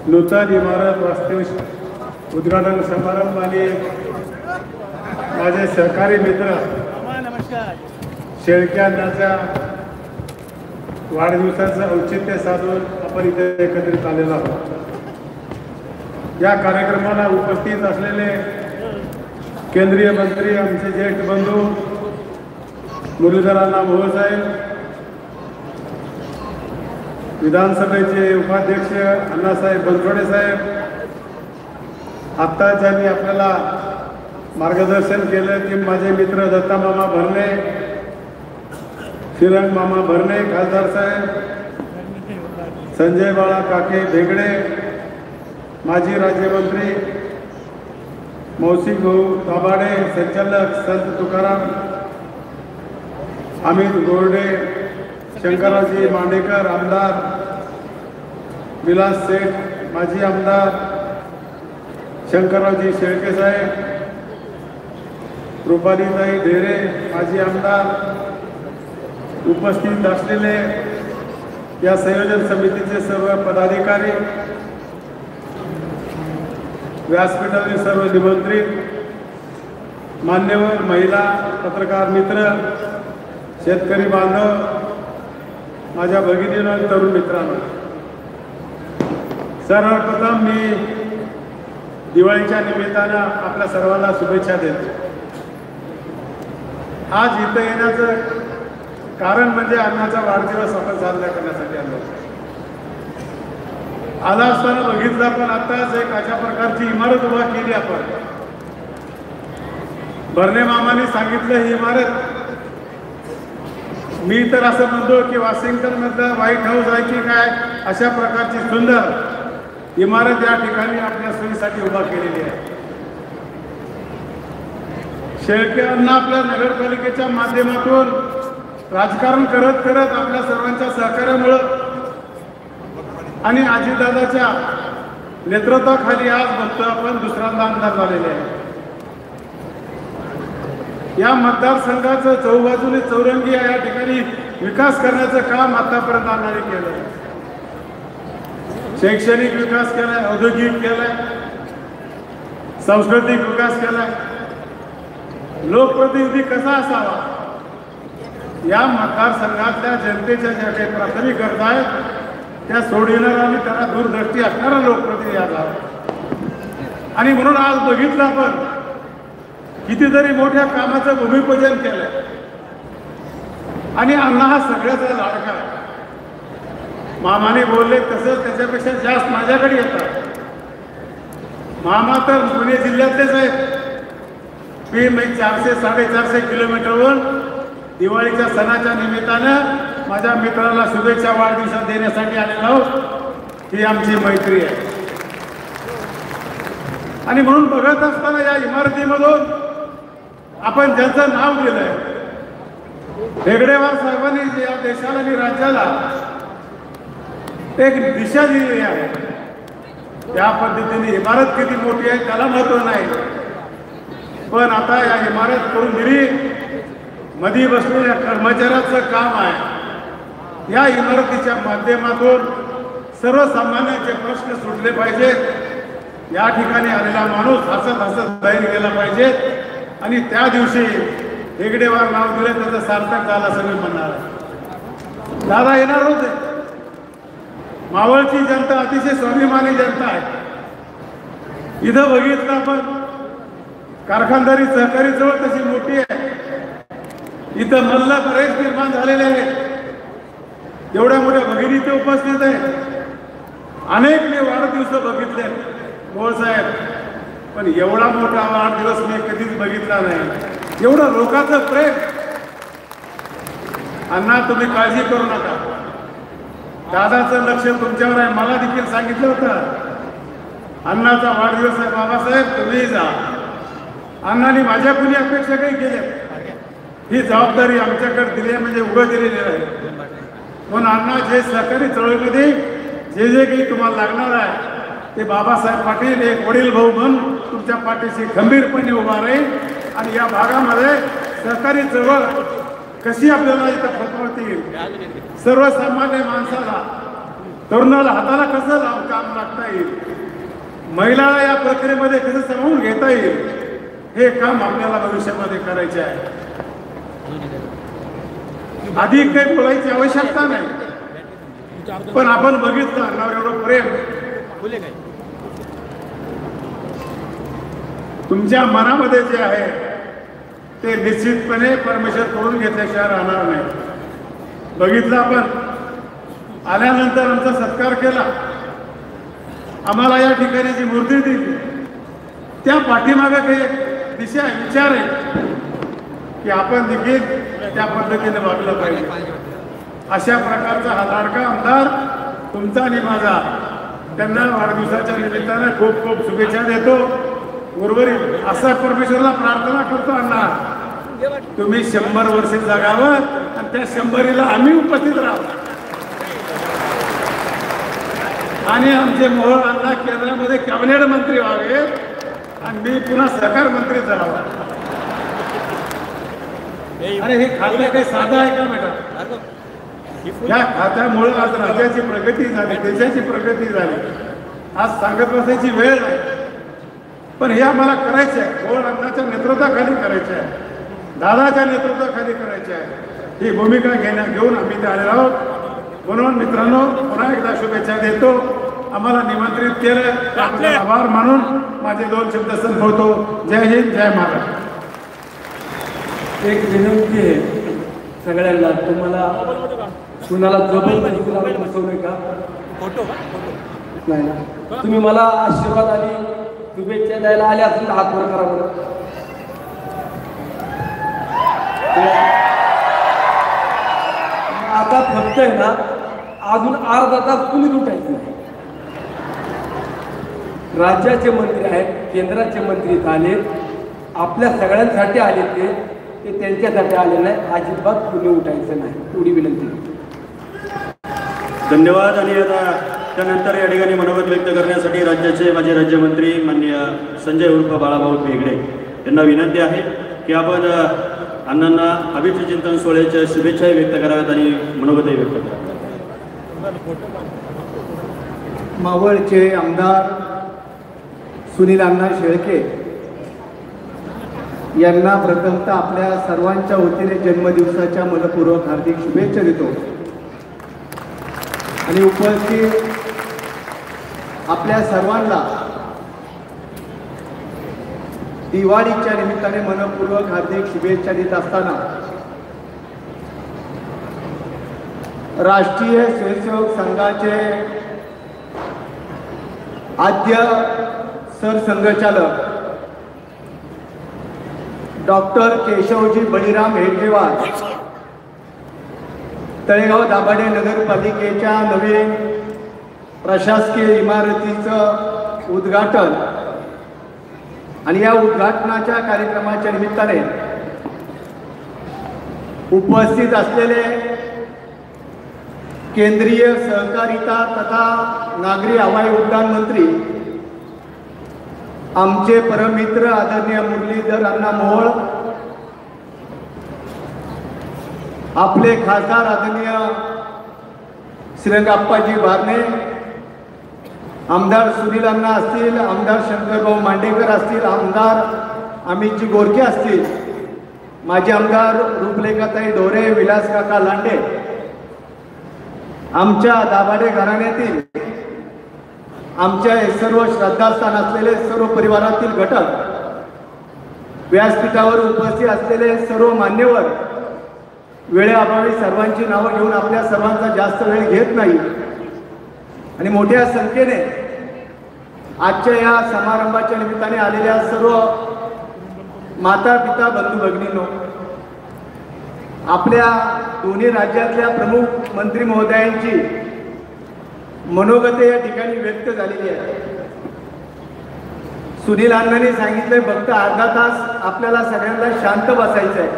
नूतन इमारत वास्तविक उद्घाटन समारंभ आणि माझे सहकारी मित्र शेळक्यांच्या वाढदिवसाचं औचित्य साधून आपण इथे एकत्रित आलेलो आहोत. या कार्यक्रमाला उपस्थित असलेले केंद्रीय मंत्री आमचे ज्येष्ठ बंधू मुरलीधरांना मोहोळसाहेब, विधानसभेचे उपाध्यक्ष अण्णासाहेब बनसोडे साहेब, आत्ता ज्यांनी आपल्याला मार्गदर्शन केलं की माझे मित्र दत्ता मामा भरणे, श्रीरंग मामा भरणे खासदार साहेब, संजय बाळा काके भेगडे माजी राज्यमंत्री, मौसिक भाऊ दाभाडे संचालक संत तुकाराम, अमित गोरडे, शंकररावजी मांडेकर आमदार, विलास सेठ माजी आमदार, शंकररावजी शेळके साहेब, रुपालीताई ढेरे माजी आमदार, उपस्थित असलेले या संयोजन समितीचे सर्व पदाधिकारी, व्यासपीठावरील सर्व निमंत्रित, मान्यवर महिला, पत्रकार मित्र, शेतकरी बांधव, माझ्या भगिनींनो, तरुण मित्रांनो, सर्वप्रथम मी दिवाळीच्या निमित्तानं आपल्या सर्वांना शुभेच्छा देतो. आज इथं येण्याचं कारण म्हणजे अण्णाचा वाढदिवस आपण साजरा करण्यासाठी आलो. आला असताना बघितलं पण आताच एक अशा प्रकारची इमारत उभा केली आपण. भरणे मामाने सांगितलं ही इमारत, मी तर असं म्हणतो की वॉशिंग्टन मधलं व्हाईट हाऊस आहे की काय, अशा प्रकारची सुंदर इमारत या ठिकाणी आपल्या सोयीसाठी उभा केलेली आहे. शेळके अण्णा आपल्या नगरपालिकेच्या माध्यमातून राजकारण करत करत आपल्या सर्वांच्या सहकार्यामुळं आणि अजितदादाच्या नेतृत्वाखाली आज बघतो आपण दुसऱ्यांदा आमदार झालेले आहे. या मतदारसंघाचं चौबाजूने चौरंगी या ठिकाणी विकास करण्याचं काम आतापर्यंत अण्णांनी केलं. शैक्षणिक विकास केलाय, औद्योगिक केलाय, सांस्कृतिक विकास केलाय. लोकप्रतिनिधी कसा असावा या मतदारसंघातल्या जनतेच्या ज्या काही प्राथमिक गरजा आहेत त्या सोडविणारा आणि त्याला दूरदृष्टी असणारा लोकप्रतिनिधी असावा. आणि म्हणून आज बघितलं आपण कितीतरी मोठ्या कामाचं भूमिपूजन केलंय आणि अण्णा हा सगळ्याचा लाडका आहे. मामाने बोलले तसंच त्याच्यापेक्षा जास्त माझ्याकडे येतात. मामा तर पुणे जिल्ह्यातलेच आहेत. मी 400-450 किलोमीटरवर दिवाळीच्या सणाच्या निमित्तानं माझ्या मित्राला शुभेच्छा वाढदिवसात देण्यासाठी आलेलो आहोत. ही आमची मैत्री आहे. आणि म्हणून बघत असताना या इमारतीमधून आपण ज्यांचं नाव दिलंय, हेगडेवार साहेबांनी या देशाला आणि राज्याला एक दिशा दिलेली आहे. त्या पद्धतीने इमारत किती मोठी आहे त्याला महत्व नाही, पण आता या इमारत करून दिली. मध्ये बसलेल्या कर्मचाऱ्याचं काम आहे या इमारतीच्या माध्यमातून सर्वसामान्यांचे प्रश्न सुटले पाहिजेत. या ठिकाणी आलेला माणूस हसत हसत बाहेर गेला पाहिजे आणि त्या दिवशी हेगडेवार नाव दिलं त्याचं सार्थक झालं असं मी म्हणणार आहे. दादा येणार होते. मावळची जनता अतिशय स्वाभिमानी जनता आहे. इथं बघितलं आपण कारखानदारी सहकारी जवळ तशी मोठी आहे. इथं मल्ल बरेच निर्माण झालेले आहेत. एवढ्या मोठ्या भगिनी इथे उपस्थित आहेत. अनेक मी वाढदिवस बघितले मोळ साहेब, पण एवढा मोठा वाढदिवस मी कधीच बघितला नाही. एवढं लोकांचं प्रेम. अण्णा तुम्ही काळजी करू नका, दादाचं लक्ष तुमच्यावर आहे. मला देखील सांगितलं होतं अण्णाचा वाढदिवस आहे बाबासाहेब तुम्ही जा. अण्णांनी माझ्या कुणी अपेक्षा काही केल्या, ही जबाबदारी आमच्याकडे दिली आहे म्हणजे उभं दिलेली आहे. म्हणून अण्णा जे सहकारी चळवळीमध्ये जे जे काही तुम्हाला लागणार आहे ते बाबासाहेब पाटील एक वडील भाऊ म्हणून तुमच्या पाठीशी खंबीरपणे उभा राहील. आणि या भागामध्ये सहकारी चळवळ कशी आपल्याला इथं फतवता येईल, सर्वसामान्य माणसाला तरुणाला हाताला कसं काम लागता येईल, महिलाला या प्रक्रियेमध्ये कसं सामावून घेता येईल, हे काम आपल्याला भविष्यामध्ये करायचे आहे. अधिक काही बोलायची आवश्यकता नाही, पण आपण बघितलं अण्णावर एवढं प्रेम. तुमच्या मनामध्ये जे आहे ते निश्चितपणे परमेश्वर करून घेतल्याशिवाय राहणार नाही. बघितलं आपण आल्यानंतर आमचा सत्कार केला, आम्हाला या ठिकाणी जी मूर्ती दिली त्या पाठीमागे काही दिशा विचार आहे की आपण देखील त्या पद्धतीने वागलं पाहिजे. अशा प्रकारचा हा लाडका आमदार तुमचा आणि माझा, त्यांना वाढदिवसाच्या निमित्तानं खूप खूप शुभेच्छा देतो. उर्वरित असा परमेश्वरला प्रार्थना करतो अण्णा तुम्ही 100 वर्षे जगावं आणि त्या 100रीला आम्ही उपस्थित राहू आणि आमचे मोहोळ अण्णा केंद्रामध्ये कॅबिनेट मंत्री व्हावे आणि मी पुन्हा सहकार मंत्री झाला. अरे हे खातं काही साधं आहे का मॅडम? या खात्यामुळे आज राज्याची प्रगती झाली, देशाची प्रगती झाली. आज सांगत बसायची वेळ नाही, पण हे आम्हाला करायचं आहे. गोड अण्णाच्या नेतृत्वाखाली करायचं आहे, दादाच्या नेतृत्वाखाली करायचं आहे. ही भूमिका घेऊन आम्ही ते आलेलो आहोत. म्हणून मित्रांनो, पुन्हा एकदा शुभेच्छा देतो. आम्हाला निमंत्रित केलं त्याबद्दल आभार मानून माझे 2 शब्द संपवतो. जय हिंद, जय महाराष्ट्र. एक विनंती आहे सगळ्यांना, तुम्हाला कुणाला जबरदस्ती बसवलंय का? नाही ना. तुम्ही मला आशीर्वाद आणि शुभेच्छा द्यायला आले असेल तर हात वर करा बरं. आता फक्त आहे ना, अजून अर्धा तास तुम्ही उठायचं नाही. राज्याचे मंत्री आहेत, केंद्राचे मंत्री आले, आपल्या सगळ्यांसाठी आले, ते त्यांच्यासाठी आले नाही. अजिबात तुम्ही उठायचं नाही, एवढी विनंती. धन्यवाद. आणि आता त्यानंतर या ठिकाणी मनोगत व्यक्त करण्यासाठी राज्याचे माजी राज्यमंत्री माननीय संजय उर्फ बाळाभाऊ बेगडे यांना विनंती आहे की आपण अण्णांना अभिष्ट चिंतन सोहळ्याच्या शुभेच्छाही व्यक्त कराव्यात आणि मनोगतही व्यक्त कराव्यात. मावळचे आमदार सुनील अण्णा शेळके यांना प्रथमतः आपल्या सर्वांच्या वतीने जन्मदिवसाच्या मनपूर्वक हार्दिक शुभेच्छा देतो. आणि उपस्थित आपल्या सर्वांना दिवाळीच्या निमित्ताने मनपूर्वक हार्दिक शुभेच्छा देत असताना राष्ट्रीय स्वयंसेवक संघाचे आद्य सरसंघचालक डॉक्टर केशवजी बळीराम हेडगेवार, तळेगाव दाभाडे नगरपालिकेच्या नवीन प्रशासकीय इमारतीचं उद्घाटन आणि या उद्घाटनाच्या कार्यक्रमाच्या निमित्ताने उपस्थित असलेले केंद्रीय सहकारिता तथा नागरी हवाई उड्डाण मंत्री आमचे परममित्र आदरणीय मुरलीधर अण्णा मोहोळ, आपले खासदार आदरणीय श्रीरंगाप्पाजी बारणे, आमदार सुनील अण्णा असतील, आमदार शंकरभाऊ मांडेकर असतील, आमदार अमितजी गोरखे असतील, माजी आमदार रूपलेखाताई ढोरे, विलास काका लांडे, आमच्या दाभाडे घराण्यातील आमच्या सर्व श्रद्धास्थान असलेले सर्व परिवारातील घटक, व्यासपीठावर उपस्थित असलेले सर्व मान्यवर, वेळेअभावी सर्वांची नावं घेऊन आपल्या सर्वांचा जास्त वेळ घेत नाही आणि मोठ्या संख्येने आजच्या या समारंभाच्या निमित्ताने आलेल्या सर्व माता पिता बंधू भगिनींनो, आपल्या दोन्ही राज्यातल्या प्रमुख मंत्री महोदयांची मनोगते या ठिकाणी व्यक्त झालेली आहे. सुनील अण्णांनी सांगितले फक्त अर्धा तास आपल्याला सगळ्यांना शांत बसायचं आहे.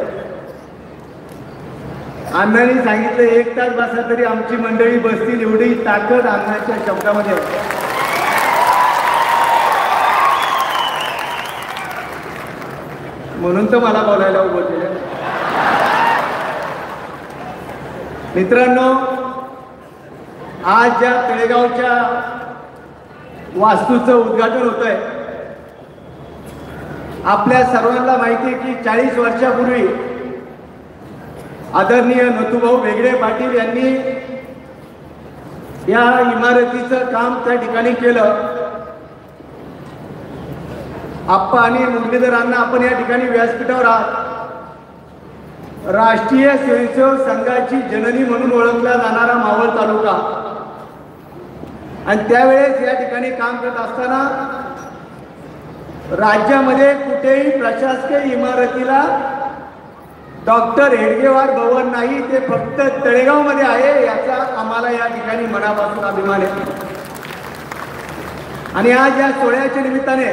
अण्णांनी सांगितलं 1 तास बसा तरी आमची मंडळी बसतील, एवढी ताकद अण्णांच्या शब्दामध्ये आहे. म्हणून तर मला बोलायला उभं केलं. मित्रांनो, आज ज्या तळेगावच्या वास्तूचं उद्घाटन होत आहे, आपल्या सर्वांना माहिती आहे की 40 वर्षापूर्वी आदरणीय नथुभाऊ बेगडे पाटील यांनी या इमारतीचं काम त्या ठिकाणी केलं. आप्पा आणि मुरलीधर अण्णा, आपण या ठिकाणी व्यासपीठावर आहात. राष्ट्रीय स्वयंसेवक संघाची जननी म्हणून ओळखला जाणारा मावळ तालुका, आणि त्यावेळेस या ठिकाणी काम करत असताना राज्यामध्ये कुठेही प्रशासकीय इमारतीला डॉक्टर हेडगेवार भवन नाही, ते फक्त तळेगावमध्ये आहे. याचा आम्हाला या ठिकाणी मनापासून अभिमान आहे. आणि आज या सोहळ्याच्या निमित्ताने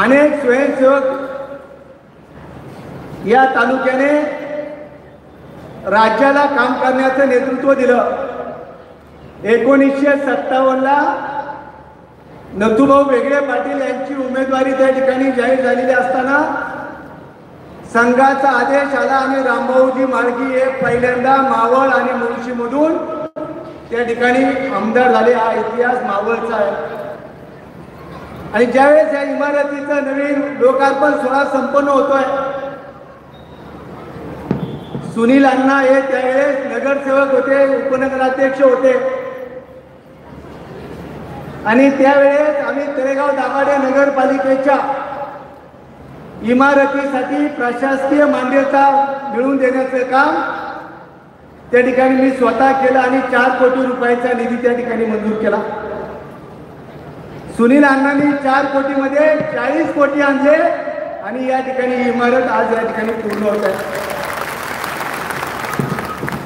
अनेक स्वयंसेवक या तालुक्याने राज्याला काम करण्याचं नेतृत्व दिलं. 1957ला नथुभाऊ वेगळे पाटील यांची उमेदवारी त्या ठिकाणी जाहीर झालेली असताना संघाचा आदेश आला आणि रामभाऊजी माळगी हे पहिल्यांदा मावळ आणि मुळशीमधून त्या ठिकाणी आमदार झाले. हा इतिहास मावळचा आहे. आणि ज्यावेळेस या इमारतीचं नवीन लोकार्पण सोहळा संपन्न होतोय, सुनील अण्णा हे त्यावेळेस नगरसेवक होते, उपनगराध्यक्ष होते. आणि त्यावेळेस आम्ही तळेगाव दाभाडे नगरपालिकेच्या इमारतीसाठी प्रशासकीय मान्यता मिळवून देण्याचं काम त्या ठिकाणी मी स्वतः केलं आणि 4 कोटी रुपयाचा निधी त्या ठिकाणी मंजूर केला. सुनील अण्णांनी 4 कोटीमध्ये 40 कोटी आणले आणि या ठिकाणी इमारत आज या ठिकाणी पूर्ण होत आहे.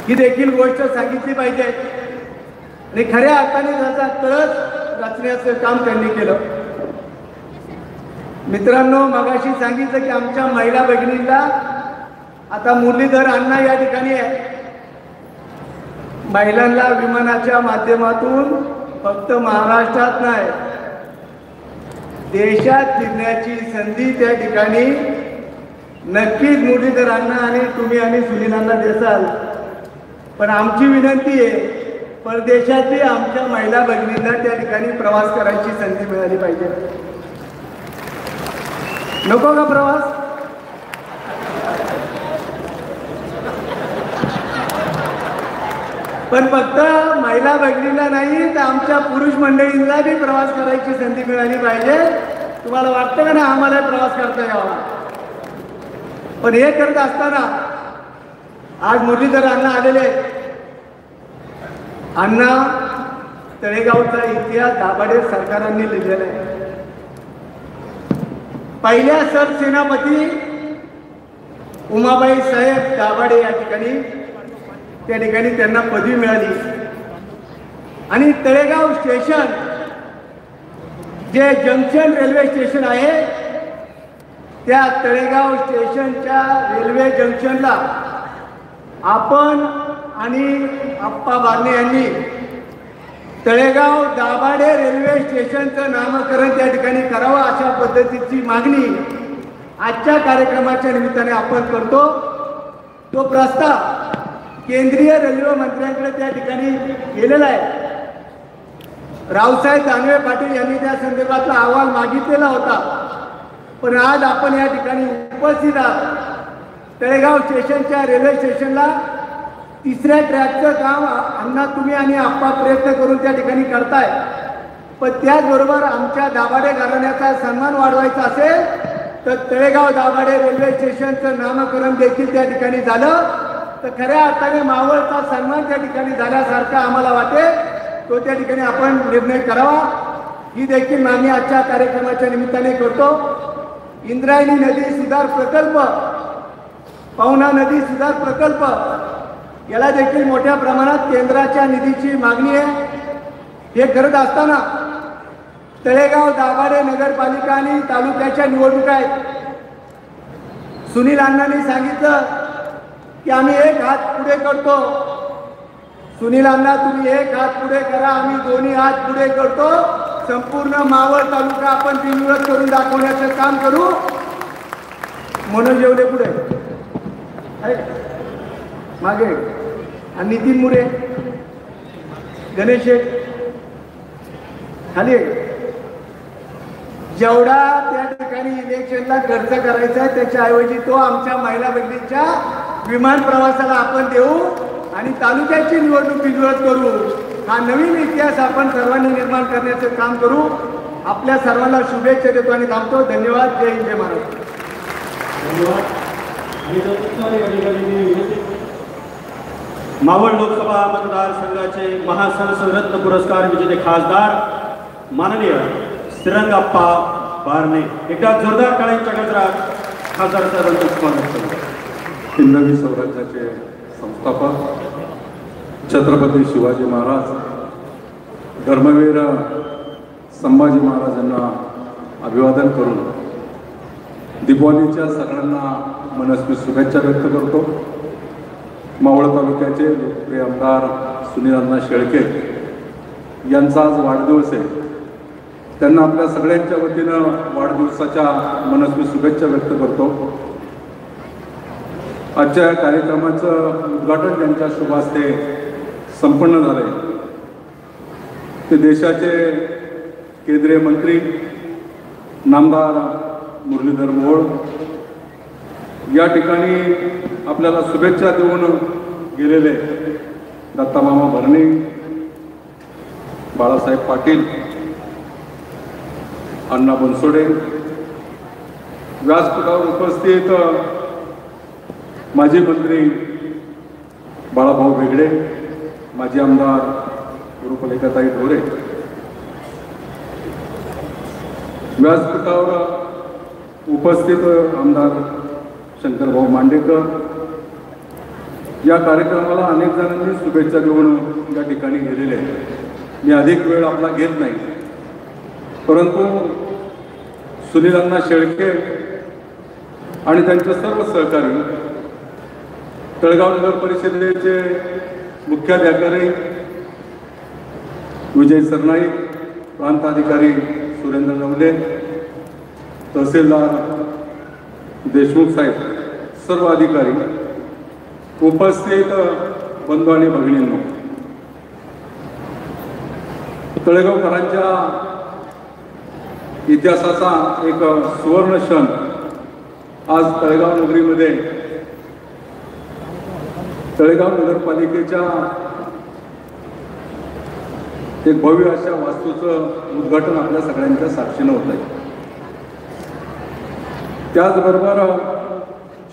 ही देखील गोष्ट सांगितली पाहिजे आणि खऱ्या अर्थाने त्याचा कळस रचण्याचं काम त्यांनी केलं. मित्रांनो, मगाशी सांगितलं की आमच्या महिला भगिनींना आता मुरलीधर अण्णा या ठिकाणी आहे. महिलांना विमानाच्या माध्यमातून फक्त महाराष्ट्रात नाही देशात फिरण्याची संधी त्या ठिकाणी नक्कीच मुरलीधर अण्णा आणि तुम्ही आणि सुनीलांना देसाल. पण आमची विनंती आहे, परदेशातली आमच्या महिला भगिनींना त्या ठिकाणी प्रवास करायची संधी मिळाली पाहिजे. नको का प्रवास? पण फक्त महिला भगिनीला नाही तर आमच्या पुरुष मंडळींना बी प्रवास करायची संधी मिळाली पाहिजे. तुम्हाला वाटतं का ना आम्हाला प्रवास करता यावा? पण हे करत असताना आज मुरलीधर अण्णा आलेले. अण्णा तळेगावचा इतिहास दाभाडे सरकारांनी लिहिलेला आहे. पहिल्या सरसेनापती उमाबाई साहेब दाभाडे या ठिकाणी त्या ठिकाणी त्यांना पदवी मिळाली. आणि तळेगाव स्टेशन जे जंक्शन रेल्वे स्टेशन आहे त्या तळेगाव स्टेशनच्या रेल्वे जंक्शनला आपण आणि आप्पा बारणे यांनी तळेगाव दाभाडे रेल्वे स्टेशनचं नामकरण त्या ठिकाणी करावं अशा पद्धतीची मागणी आजच्या कार्यक्रमाच्या निमित्ताने आपण करतो. तो प्रस्ताव केंद्रीय रेल्वे मंत्र्यांकडे त्या ठिकाणी गेलेला आहे. रावसाहेब दानवे पाटील यांनी त्या संदर्भातला अहवाल मागितलेला होता. पण आज आपण या ठिकाणी उपस्थित आहात. तळेगाव स्टेशनच्या रेल्वे स्टेशनला 3ऱ्या ट्रॅकचं काम अण्णा तुम्ही आणि आप्पा प्रयत्न करून त्या ठिकाणी करताय. पण त्याचबरोबर आमच्या दाभाडे घराण्याचा सन्मान वाढवायचा असेल तर तळेगाव दाभाडे रेल्वे स्टेशनचं नामकरण देखील त्या ठिकाणी झालं तर खऱ्या अर्थाने मावळचा सन्मान त्या ठिकाणी झाल्यासारखा आम्हाला वाटेल. तो त्या ठिकाणी आपण निर्णय करावा. ही देखील मागणी आजच्या कार्यक्रमाच्या निमित्ताने करतो. इंद्रायणी नदी सुधार प्रकल्प, पवना नदी सुधार प्रकल्प याला देखील मोठ्या प्रमाणात केंद्राच्या निधीची मागणी आहे. हे करत असताना तळेगाव दाभाडे नगरपालिका आणि तालुक्याच्या निवडणुका आहेत. सुनील अण्णांनी सांगितलं की आम्ही एक हात पुढे करतो. सुनील अण्णा तुम्ही एक हात पुढे करा, आम्ही दोन्ही हात पुढे करतो. संपूर्ण मावळ तालुका आपण बिनविरोध करून दाखवण्याचं काम करू. मनोज येवले पुढे मागे आणि नितीन मुरे, गणेश शेठ खाली. जेवढा त्या ठिकाणी इलेक्शनला खर्च करायचा आहे त्याच्याऐवजी तो आमच्या महिला भगिनींच्या विमान प्रवासाला आपण देऊ आणि तालुक्याची निवडणूक बिनविरोध करू. हा नवीन इतिहास आपण सर्वांनी निर्माण करण्याचं काम करू. आपल्या सर्वांना शुभेच्छा देतो आणि थांबतो. धन्यवाद. जय हिंद, जय महाराष्ट्र. मावळ लोकसभा मतदारसंघाचे महासंसदरत्न पुरस्कार विजेते खासदार माननीय श्रीरंगाप्पा बारणे. एकदा जोरदार टाळ्यांच्या गजरात खासदार साहेबांचं स्वागत करतो. हिंदवी स्वराज्याचे संस्थापक छत्रपती शिवाजी महाराज, धर्मवीर संभाजी महाराजांना अभिवादन करून दीपावलीच्या सगळ्यांना मनस्वी शुभेच्छा व्यक्त करतो. मावळ तालुक्याचे लोकप्रिय आमदार सुनील अण्णा शेळके यांचा आज वाढदिवस आहे. त्यांना आपल्या सगळ्यांच्या वतीनं वाढदिवसाच्या मनस्वी शुभेच्छा व्यक्त करतो. आजच्या कार्यक्रमाचं उद्घाटन त्यांच्या शुभ हस्ते संपन्न झाले. ते देशाचे केंद्रीय मंत्री नामदार मुरलीधर मोहोळ या ठिकाणी आपल्याला शुभेच्छा देऊन गेलेले दत्तामामा भरणे, बाळासाहेब पाटील, अण्णा बनसोडे, व्यासपीठावर उपस्थित माजी मंत्री बाळाभाऊ बेगडे, माजी आमदार गुरुपलिकाताई ढोरे, व्यासपीठावर उपस्थित आमदार शंकरभाऊ मांडेकर, या कार्यक्रमाला अनेक जणांनी शुभेच्छा देऊन या ठिकाणी गेलेले आहेत. मी अधिक वेळ आपला घेत नाही, परंतु सुनील अण्णा शेळके आणि त्यांचे सर्व सहकारी, तळेगाव नगर परिषदेचे मुख्याधिकारी विजय सरनाईक, प्रांत अधिकारी सुरेंद्र नवले, तहसीलदार देशमुख साहेब, सर्व अधिकारी, उपस्थित बंधू आणि भगिनींनो, तळेगावकरांच्या इतिहासाचा एक सुवर्ण क्षण आज तळेगाव नगरीमध्ये तळेगाव नगरपालिकेच्या एक भव्य अशा वास्तूचं उद्घाटन आपल्या सगळ्यांच्या साक्षीनं होत आहे. त्याचबरोबर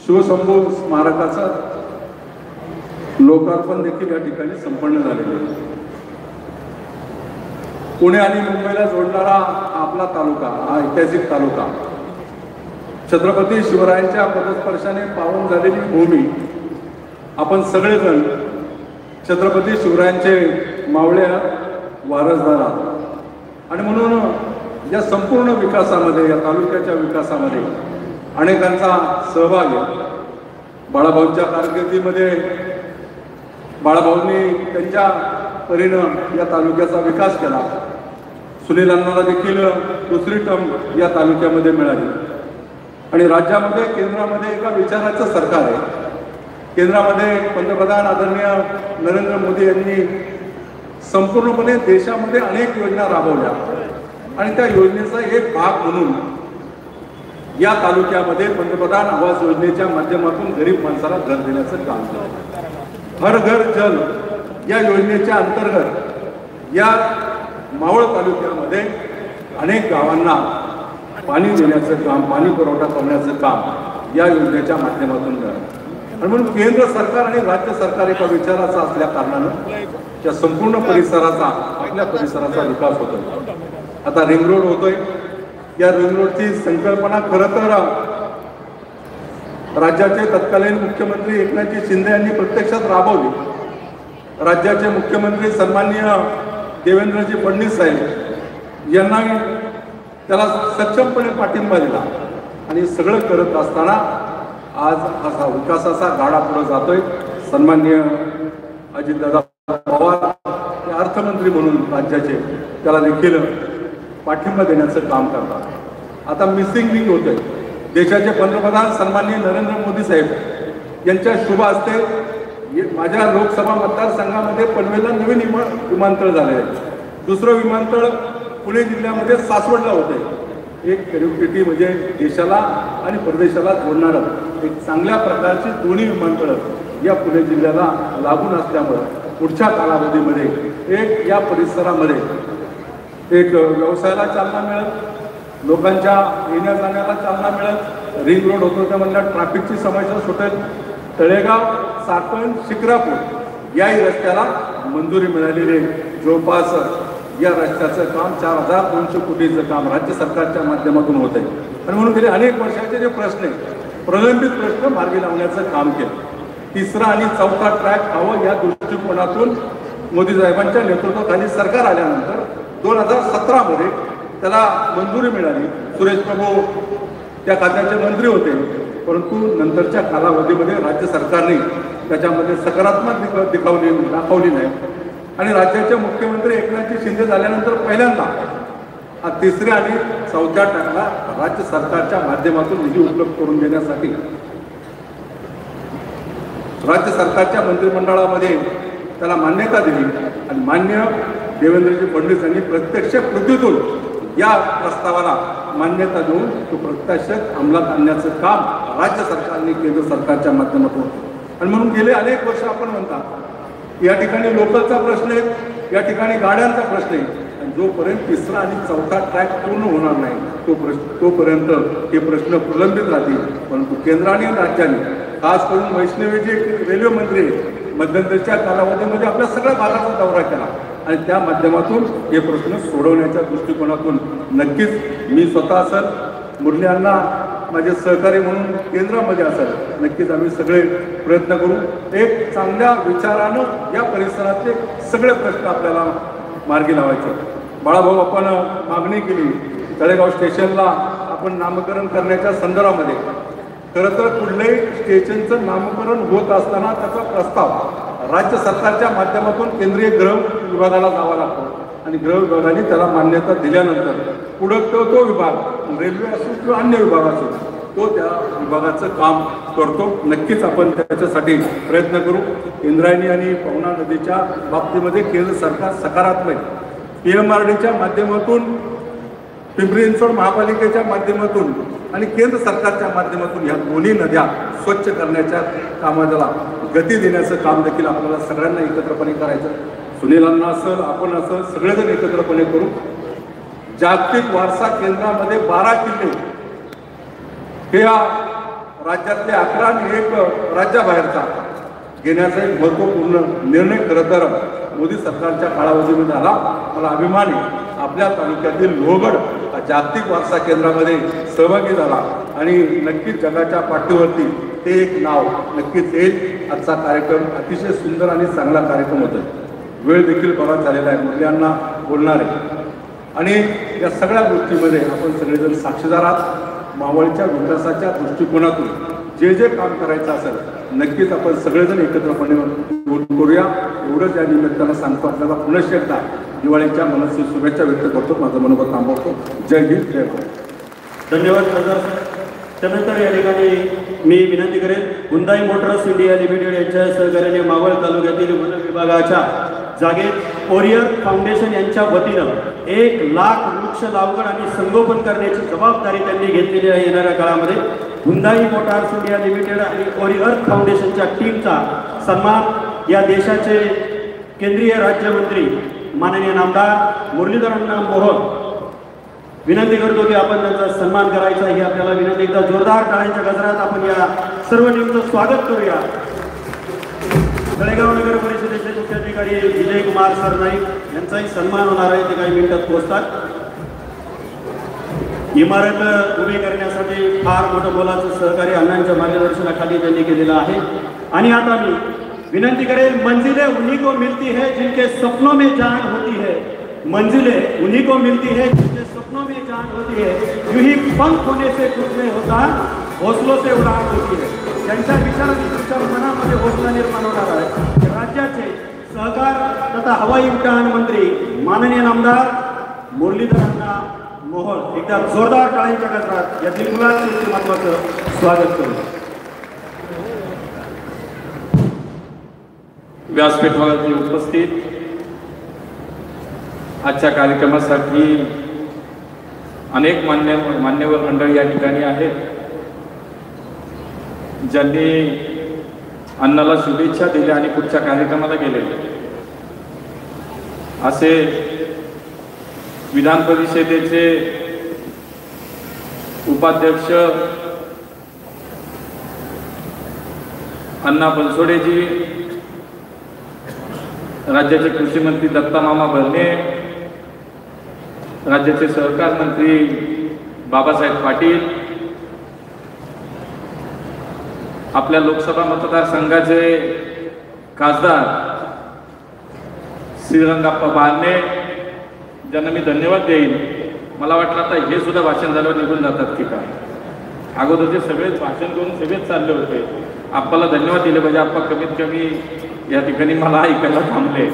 शिवशंभू स्मारकाचं लोकार्पण देखील या ठिकाणी संपन्न झालेलं आहे. पुणे आणि मुंबईला जोडणारा आपला तालुका, हा ऐतिहासिक तालुका, छत्रपती शिवरायांच्या पदस्पर्शाने पावन झालेली भूमी, आपण सगळेजण छत्रपती शिवरायांचे मावळे वारसदार आहात. आणि म्हणून या संपूर्ण विकासामध्ये, या तालुक्याच्या विकासामध्ये अनेकांचा सहभाग आहे. बाळाभाऊंच्या कारकिर्दीमध्ये बाळाभाऊंनी त्यांच्या परीनं या तालुक्याचा विकास केला. सुनील अण्णांना देखील दुसरी टर्म या तालुक्यामध्ये मिळाली. आणि राज्यामध्ये, केंद्रामध्ये एका विचाराचं सरकार आहे. केंद्रामध्ये पंतप्रधान आदरणीय नरेंद्र मोदी यांनी संपूर्णपणे देशामध्ये अनेक योजना राबवल्या आणि त्या योजनेचा एक भाग म्हणून या तालुक्यामध्ये पंतप्रधान आवास योजनेच्या माध्यमातून गरीब माणसाला घर देण्याचं काम केलं. हर घर जल या योजनेच्या अंतर्गत या मावळ तालुक्यामध्ये अनेक गावांना पाणी देण्याचं काम, पाणी पुरवठा करण्याचं काम या योजनेच्या माध्यमातून झालं. आणि म्हणून केंद्र सरकार आणि राज्य सरकार एका विचाराचा असल्या कारणानं त्या संपूर्ण परिसराचा, आपल्या परिसराचा विकास होतोय. आता रिंग रोड होतोय. या रिंग रोडची संकल्पना खरं तर राज्याचे तत्कालीन मुख्यमंत्री एकनाथजी शिंदे यांनी प्रत्यक्षात राबवली. राज्याचे मुख्यमंत्री सन्माननीय देवेंद्रजी फडणवीस साहेब यांना त्याला सक्षमपणे पाठिंबा दिला. आणि सगळं करत असताना आज असा विकासाचा गाडा पुढे जातोय. सन्माननीय अजितदादा पवार हे अर्थमंत्री म्हणून राज्याचे, त्याला देखील पाठिंबा देण्याचं काम करतात. आता मिसिंग लिंक होतंय. देशाचे पंतप्रधान सन्माननीय नरेंद्र मोदी साहेब यांच्या शुभ हस्ते माझ्या लोकसभा मतदारसंघामध्ये पनवेलला नवीन विमानतळ झाले आहे. दुसरं विमानतळ पुणे जिल्ह्यामध्ये सासवडला होतंय. एक कनेक्टिव्हिटी म्हणजे देशाला आणि परदेशाला जोडणारं एक चांगल्या प्रकारची दोन्ही विमानतळं या पुणे जिल्ह्याला लागून असल्यामुळे पुढच्या कालावधीमध्ये एक या परिसरामध्ये एक व्यवसायाला चालना मिळेल, लोकांच्या येण्या जाण्याला चालना मिळेल. रिंग रोड होतो त्या म्हणल्यावर ट्रॅफिकची समस्या सुटेल. तळेगाव, साकण, शिक्रापूर याही रस्त्याला मंजुरी मिळालेली जवळपास या रस्त्याचं काम 4200 कोटीचं काम राज्य सरकारच्या माध्यमातून होत आहे. आणि म्हणून गेले अनेक वर्षाचे जे प्रश्न आहेत, प्रलंबित प्रश्न मार्गी लावण्याचं काम केलं. तिसरा आणि चौथा ट्रॅक हवं या दृष्टिकोनातून मोदी साहेबांच्या नेतृत्वाखाली सरकार आल्यानंतर 2017 मध्ये त्याला मंजुरी मिळाली. सुरेश प्रभू त्या खात्याचे मंत्री होते, परंतु नंतरच्या कालावधीमध्ये राज्य सरकारने त्याच्यामध्ये सकारात्मक दाखवली नाही. आणि राज्याचे मुख्यमंत्री एकनाथजी शिंदे झाल्यानंतर पहिल्यांदा हा तिसऱ्या आणि चौथ्या टप्प्याला राज्य सरकारच्या माध्यमातून निधी उपलब्ध करून देण्यासाठी राज्य सरकारच्या मंत्रिमंडळामध्ये त्याला मान्यता दिली आणि मान्य देवेंद्रजी फडणवीस यांनी प्रत्यक्ष कृतीतून या प्रस्तावाला मान्यता देऊन तो प्रत्यक्ष अंमलात आणण्याचं काम राज्य सरकारने केंद्र सरकारच्या माध्यमातून आणि म्हणून गेले अनेक वर्ष आपण म्हणता या ठिकाणी लोकलचा प्रश्न आहे, या ठिकाणी गाड्यांचा प्रश्न आहे आणि जोपर्यंत तिसरा आणि चौथा ट्रॅक पूर्ण होणार नाही तोपर्यंत हे प्रश्न प्रलंबित राहतील. परंतु केंद्राने आणि राज्याने खास करून वैष्णवी जे रेल्वे मंत्री मध्यंतरीच्या कालावधीमध्ये आपल्या सगळ्या भागाचा दौरा केला आणि त्या माध्यमातून हे प्रश्न सोडवण्याच्या दृष्टिकोनातून नक्कीच मी स्वतः असेल, मुरली अण्णा माझे सहकारी म्हणून केंद्रामध्ये असेल, नक्कीच आम्ही सगळे प्रयत्न करू. एक चांगल्या विचारानं या परिसरातले सगळे प्रश्न आपल्याला मार्गी लावायचे. बाळाभाऊ, आपण मागणी केली तळेगाव स्टेशनला आपण नामकरण करण्याच्या संदर्भामध्ये. खरं तर कुठल्याही स्टेशनचं नामकरण होत असताना त्याचा प्रस्ताव राज्य सरकारच्या माध्यमातून केंद्रीय गृह विभागाला जावा लागतो आणि गृह विभागाने त्याला मान्यता दिल्यानंतर पुढं तो विभाग रेल्वे असो किंवा अन्य विभाग असो तो त्या विभागाचं काम करतो. नक्कीच आपण त्याच्यासाठी प्रयत्न करू. इंद्रायणी आणि पवना नदीच्या बाबतीमध्ये केंद्र सरकार सकारात्मक PMRDच्या माध्यमातून, पिंपरी चिंचवड महापालिकेच्या माध्यमातून आणि केंद्र सरकारच्या माध्यमातून ह्या दोन्ही नद्या स्वच्छ करण्याच्या कामाला गती देण्याचं काम देखील आपल्याला सगळ्यांना एकत्रपणे करायचं. सुनीलांना असेल, आपण असेल, सगळेजण एकत्रपणे करू. जागतिक वारसा केंद्रामध्ये 12 किल्ले हे राज्यातले 11 आणि 1 राज्याबाहेरचा घेण्याचा एक महत्त्वपूर्ण निर्णय खरं तर मोदी सरकारच्या कालावधीमध्ये आला. मला अभिमान आहे आपल्या तालुक्यातील लोहगड जागतिक वारसा केंद्रामध्ये सहभागी झाला आणि नक्कीच जगाच्या पाठीवरती ते एक नाव नक्कीच येईल. आजचा कार्यक्रम अतिशय सुंदर आणि चांगला कार्यक्रम होता. वेळ देखील बराच झालेला आहे, मुलांना बोलणार आहे आणि या सगळ्या गोष्टीमध्ये आपण सगळेजण साक्षीदार आहात. मावळच्या विकासाच्या दृष्टिकोनातून जे जे काम करायचं असेल नक्कीच आपण सगळेजण एकत्रपणे करूया. एवढंच या निमित्तानं सांगतो. आपल्याला पुनश्च एकदा दिवाळीच्या मनस्वी शुभेच्छा व्यक्त करतो. माझं मनोगत थांबवतो. जय हिंद, जय भारत. धन्यवाद खासदार साहेब. त्यानंतर या ठिकाणी मी विनंती करेन हुंदाई मोटर्स इंडिया लिमिटेड यांच्या सहकार्याने मावळ तालुक्यातील वन विभागाच्या जागेत ओरियर फाउंडेशन यांच्या वतीनं 1 लाख वृक्ष लागवड आणि संगोपन करण्याची जबाबदारी त्यांनी घेतलेली आहे. येणाऱ्या काळामध्ये हुंदाई मोटार्स इंडिया लिमिटेड आणि ओरियर फाउंडेशनच्या टीमचा सन्मान या देशाचे केंद्रीय राज्यमंत्री माननीय नामदार मुरलीधर मोहोळ विनंती करतो की आपण त्यांचा सन्मान करायचा. ही आपल्याला विनंती. एकदा जोरदार टाळ्यांच्या गजरात आपण या सर्व टीमचं स्वागत करूया. तळेगाव नगर परिषदेचे मुख्याधिकारी विजय कुमार सरनाईक यांचाही सन्मान होणार आहे. ते काही मिनिटात पोहोचतात. इमारत उभी करण्यासाठी फार मोठं मोलाचं सहकार्य अण्णांच्या मार्गदर्शनाखाली त्यांनी केलेलं आहे. आणि आता मी विनंती करेन, मंजिलें उन्हीं को मिलती है जिनके सपनों में जान होती है. मंजिलें उन्हीं को मिलती है जिनके सपनों में जान होती है. यूं ही पंख होने से कुछ नहीं होता, हौसलों से उड़ान होती है. ज्यांच्या विचार मनामध्ये हौसला निर्माण होणार आहे राज्याचे सहकार तथा हवाई उड्डाण मंत्री माननीय नामदार मुरलीधर मोहोळ. एकदा जोरदार टाळ्यांच्या गजरात या दिलखुलास महत्वाचं स्वागत करू. व्यासपीठावरती उपस्थित आजच्या कार्यक्रमासाठी अनेक मान्यवर मंडळी या ठिकाणी आहेत, ज्यांनी अण्णाला शुभेच्छा दिल्या आणि पुढच्या कार्यक्रमाला गेले. असे विधान परिषदेचे उपाध्यक्ष अण्णा बनसोडेजी, राज्याचे कृषी मंत्री दत्ता मामा भरणे, राज्याचे सहकार मंत्री बाबासाहेब पाटील, आपल्या लोकसभा मतदारसंघाचे खासदार श्रीरंगाप्पा बारणे, ज्यांना मी धन्यवाद देईन. मला वाटलं आता हे सुद्धा भाषण झाल्यावर निघून जातात की काय. अगोदरचे सगळेच भाषण करून सगळेच चालले होते. आप्पाला धन्यवाद दिले पाहिजे. आप्पा कमीत कमी या ठिकाणी मला ऐकायला थांबले,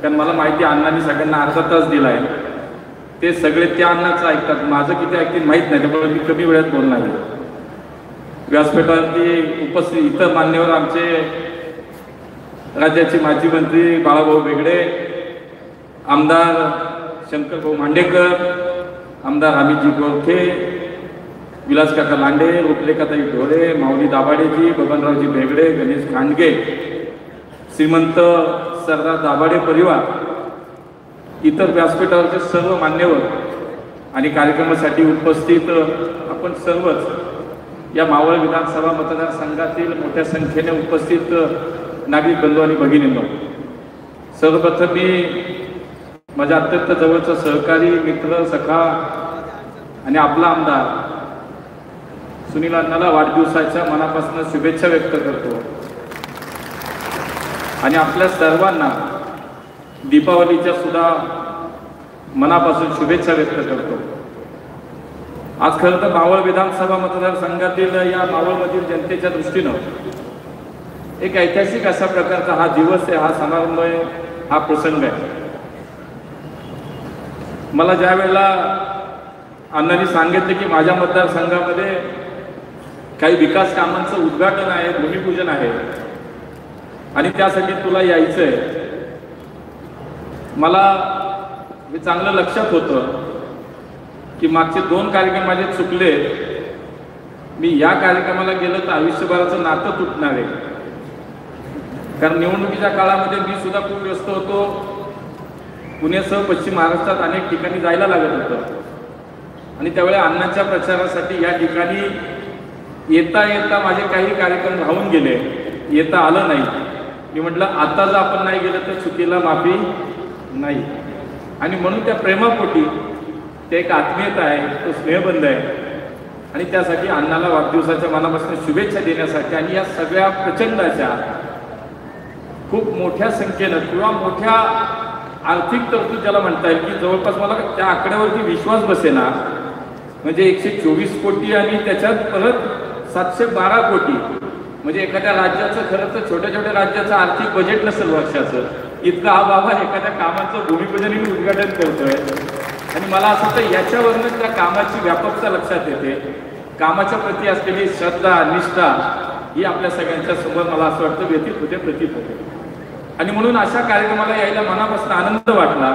कारण मला माहिती अण्णांनी सगळ्यांना अर्धा तास दिला आहे. ते सगळे त्या अण्णाचं ऐकतात. माझं किती ऐकतील माहीत नाही, त्यामुळे मी कमी वेळात बोलणार आहे. व्यासपीठावरती उपस्थित इतर मान्यवर आमचे राज्याचे माजी मंत्री बाळाभाऊ बेगडे, आमदार शंकरभाऊ मांडेकर, आमदार अमितजी गोरखे, विलास काका लांडे, रुपलेखाताई ढोरे, माऊली दाभाडेजी, बबनरावजी बेगडे, गणेश खांडगे, श्रीमंत सरदार दाभाडे परिवार, इतर व्यासपीठावरचे सर्व मान्यवर आणि कार्यक्रमासाठी उपस्थित आपण सर्वच या मावळ विधानसभा मतदारसंघातील मोठ्या संख्येने उपस्थित नागरिक बंधू आणि भगिनींनो, सर्वप्रथम मी माझ्या अत्यंत जवळचा सहकारी मित्र सखा आणि आपला आमदार सुनील अण्णाला वाढदिवसाच्या मनापासून शुभेच्छा व्यक्त करतो आणि आपल्या सर्वांना दीपावलीच्या सुद्धा मनापासून शुभेच्छा व्यक्त करतो. आज खरं तर मावळ विधानसभा मतदारसंघातील या मावळमधील जनतेच्या दृष्टीनं एक ऐतिहासिक अशा प्रकारचा हा दिवस आहे, हा समारंभ आहे, हा प्रसंग आहे. मला ज्या वेळेला अण्णांनी सांगितलं की माझ्या मतदारसंघामध्ये काही विकास कामांचं उद्घाटन आहे, भूमिपूजन आहे आणि त्यासाठी तुला यायचं आहे, मला हे चांगलं लक्षात होतं की मागचे 2 कार्यक्रम माझे चुकले. मी या कार्यक्रमाला गेलो तर आयुष्यभराचं नातं तुटणार आहे, कारण निवडणुकीच्या काळामध्ये मी सुद्धा खूप व्यस्त होतो. पुण्यासह पश्चिम महाराष्ट्रात अनेक ठिकाणी जायला लागत होतं आणि त्यावेळी अण्णांच्या प्रचारासाठी या ठिकाणी येता येता माझे काही कार्यक्रम राहून गेले, येता आलं नाही. मी म्हटलं आता जर आपण नाही गेलं तर चुकीला माफी नाही, आणि म्हणून त्या प्रेमापोटी ते एक आत्मीयता आहे, तो स्नेहबंध आहे आणि त्यासाठी अण्णाला वाढदिवसाच्या मनापासून शुभेच्छा देण्यासाठी आणि या सगळ्या प्रचंड अशा खूप मोठ्या संख्येनं किंवा मोठ्या आर्थिक तरतूद ज्याला म्हणता येईल की जवळपास मला त्या आकड्यावरती विश्वास बसेना, म्हणजे 124 कोटी आणि त्याच्यात परत 712 कोटी, म्हणजे एखाद्या राज्याचं खरं तर छोट्या छोट्या राज्याचं आर्थिक बजेट नसेल वर्षाचं, इतकं हा बाबा एखाद्या कामाचं भूमिपूजनही उद्घाटन करतोय. आणि मला असं वाटतं याच्यावरनं त्या कामाची व्यापकता लक्षात येते, कामाच्या प्रती असलेली श्रद्धा निष्ठा ही आपल्या सगळ्यांच्या समोर मला असं वाटतं व्यतीत होते, प्रतीत होते. आणि म्हणून अशा कार्यक्रमाला यायला मनापासून आनंद वाटला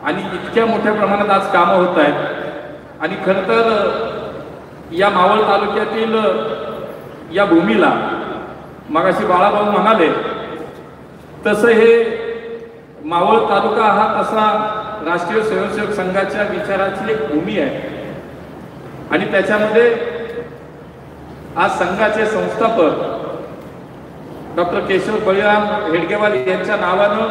आणि इतक्या मोठ्या प्रमाणात आज कामं होत आहेत. आणि खरं तर या मावळ तालुक्यातील या भूमीला मगाशी बाळाभाऊ म्हणाले तसं हे मावळ तालुका हा तसा राष्ट्रीय स्वयंसेवक संघाच्या विचाराची एक भूमी आहे आणि त्याच्यामध्ये आज संघाचे संस्थापक डॉक्टर केशव बळीराम हेडगेवार यांच्या नावानं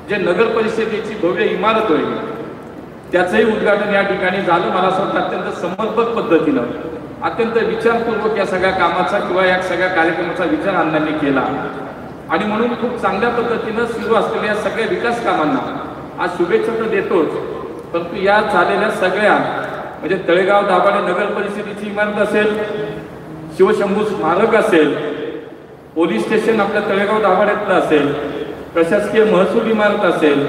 जे नगर परिषदेची भव्य इमारत होईल त्याचंही उद्घाटन या ठिकाणी झालं. मला असं वाटतं अत्यंत समर्पक पद्धतीनं, अत्यंत विचारपूर्वक या सगळ्या कामाचा किंवा या सगळ्या कार्यक्रमाचा विचार अण्णांनी केला आणि म्हणून खूप चांगल्या पद्धतीनं सुरू असलेल्या सगळ्या विकास कामांना आज शुभेच्छा तर देतोच, परंतु या झालेल्या सगळ्या म्हणजे तळेगाव दाभाडे नगर परिषदेची इमारत असेल, शिवशंभू स्मारक असेल, पोलीस स्टेशन आपल्या तळेगाव दाभाड्यातलं असेल, प्रशासकीय महसूल इमारत असेल,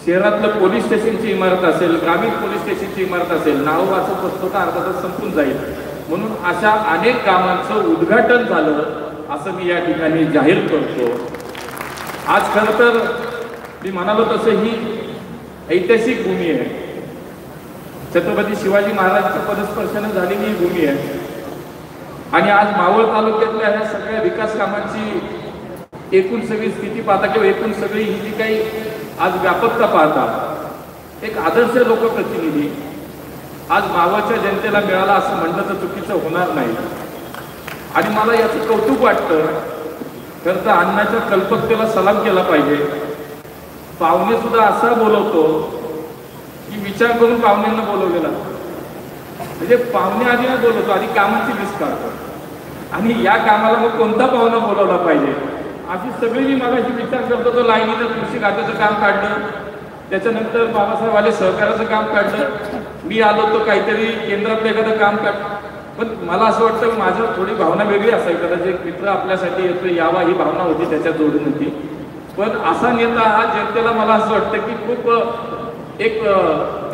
शहरातलं पोलीस स्टेशनची इमारत असेल, ग्रामीण पोलीस स्टेशनची इमारत असेल, नाव वाचत बसतो तर अर्धा तास संपून जाईल. म्हणून अशा अनेक कामांचं उद्घाटन झालं असं मी या ठिकाणी जाहीर करतो. आज खरं तर मी म्हणालो तसं ही ऐतिहासिक भूमी आहे, छत्रपती शिवाजी महाराजांच्या पदस्पर्शाने झालेली ही भूमी आहे आणि आज मावळ तालुक्यातल्या ह्या सगळ्या विकास कामांची एकूण सगळी स्थिती पाहता किंवा एकूण सगळी ही जी काही आज व्यापकता पाहता एक आदर्श लोकप्रतिनिधी आज मावळच्या जनतेला मिळाला असं म्हणलं तर चुकीचं होणार नाही. आणि मला याचं कौतुक वाटतं. खरं तर अण्णाच्या कल्पकतेला सलाम केला पाहिजे. पाहुणे सुद्धा असा बोलवतो की विचार करून पाहुण्यांना बोलवलेला, म्हणजे पाहुणे आधी नाही बोलवतो, आधी कामाची लिस्ट काढतो आणि या कामाला मग कोणता पाहुणा बोलवला पाहिजे अशी सगळी मी मगाशी विचार करतो. तो लाईनीनं कृषी खात्याचं काम काढलं, त्याच्यानंतर बाबासाहेब आले सहकाराचं काम काढलं, मी आलो तो काहीतरी केंद्रातलं एखादं काम काढ. पण मला असं वाटतं की माझं थोडी भावना वेगळी असावी, कदाचित एक मित्र आपल्यासाठी येतो यावा ही भावना होती, त्याच्यात जोडून होती. पण असा नेता हा जनतेला मला असं वाटतं की खूप एक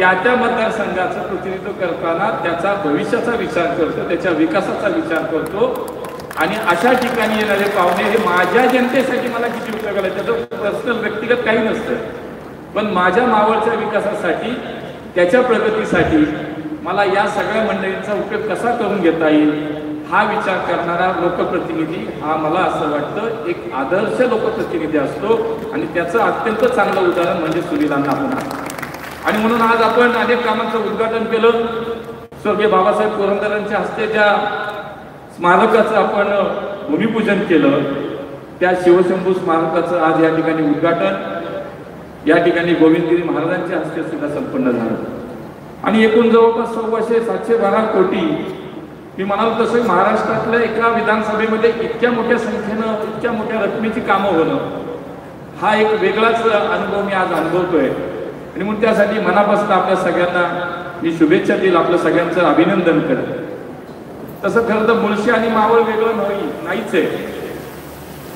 त्या मतदारसंघाचं प्रतिनिधित्व करताना त्याचा भविष्याचा विचार करतो, त्याच्या विकासाचा विचार करतो. आणि अशा ठिकाणी येणारे पाहुणे हे माझ्या जनतेसाठी मला किती उपयोग आला, त्याचं पर्सनल व्यक्तिगत काही नसतं, पण माझ्या मावळच्या विकासासाठी, त्याच्या प्रगतीसाठी मला या सगळ्या मंडळींचा उपयोग कसा करून घेता येईल हा विचार करणारा लोकप्रतिनिधी हा मला असं वाटतं एक आदर्श लोकप्रतिनिधी असतो. आणि त्याचं अत्यंत चांगलं उदाहरण म्हणजे सुनील अण्णा पुन्हा. आणि म्हणून आज आपण अनेक कामांचं उद्घाटन केलं. स्वर्गीय बाबासाहेब पुरंदरेंच्या हस्ते ज्या स्मारकाचं आपण भूमिपूजन केलं, त्या शिवशंभू स्मारकाचं आज या ठिकाणी उद्घाटन या ठिकाणी गोविंदगिरी महाराजांच्या हस्ते सुद्धा संपन्न झालं. आणि एकूण जवळपास 712 कोटी, मी म्हणालो तसं महाराष्ट्रातल्या एका विधानसभेमध्ये इतक्या मोठ्या संख्येनं इतक्या मोठ्या रकमेची कामं होणं हा एक वेगळाच अनुभव मी आज अनुभवतोय. आणि म्हणून त्यासाठी मनापासून आपल्या सगळ्यांना मी शुभेच्छा देईल, आपलं सगळ्यांचं अभिनंदन करेन. तसं खरं तर मुळशी आणि मावळ वेगळं नाहीच आहे.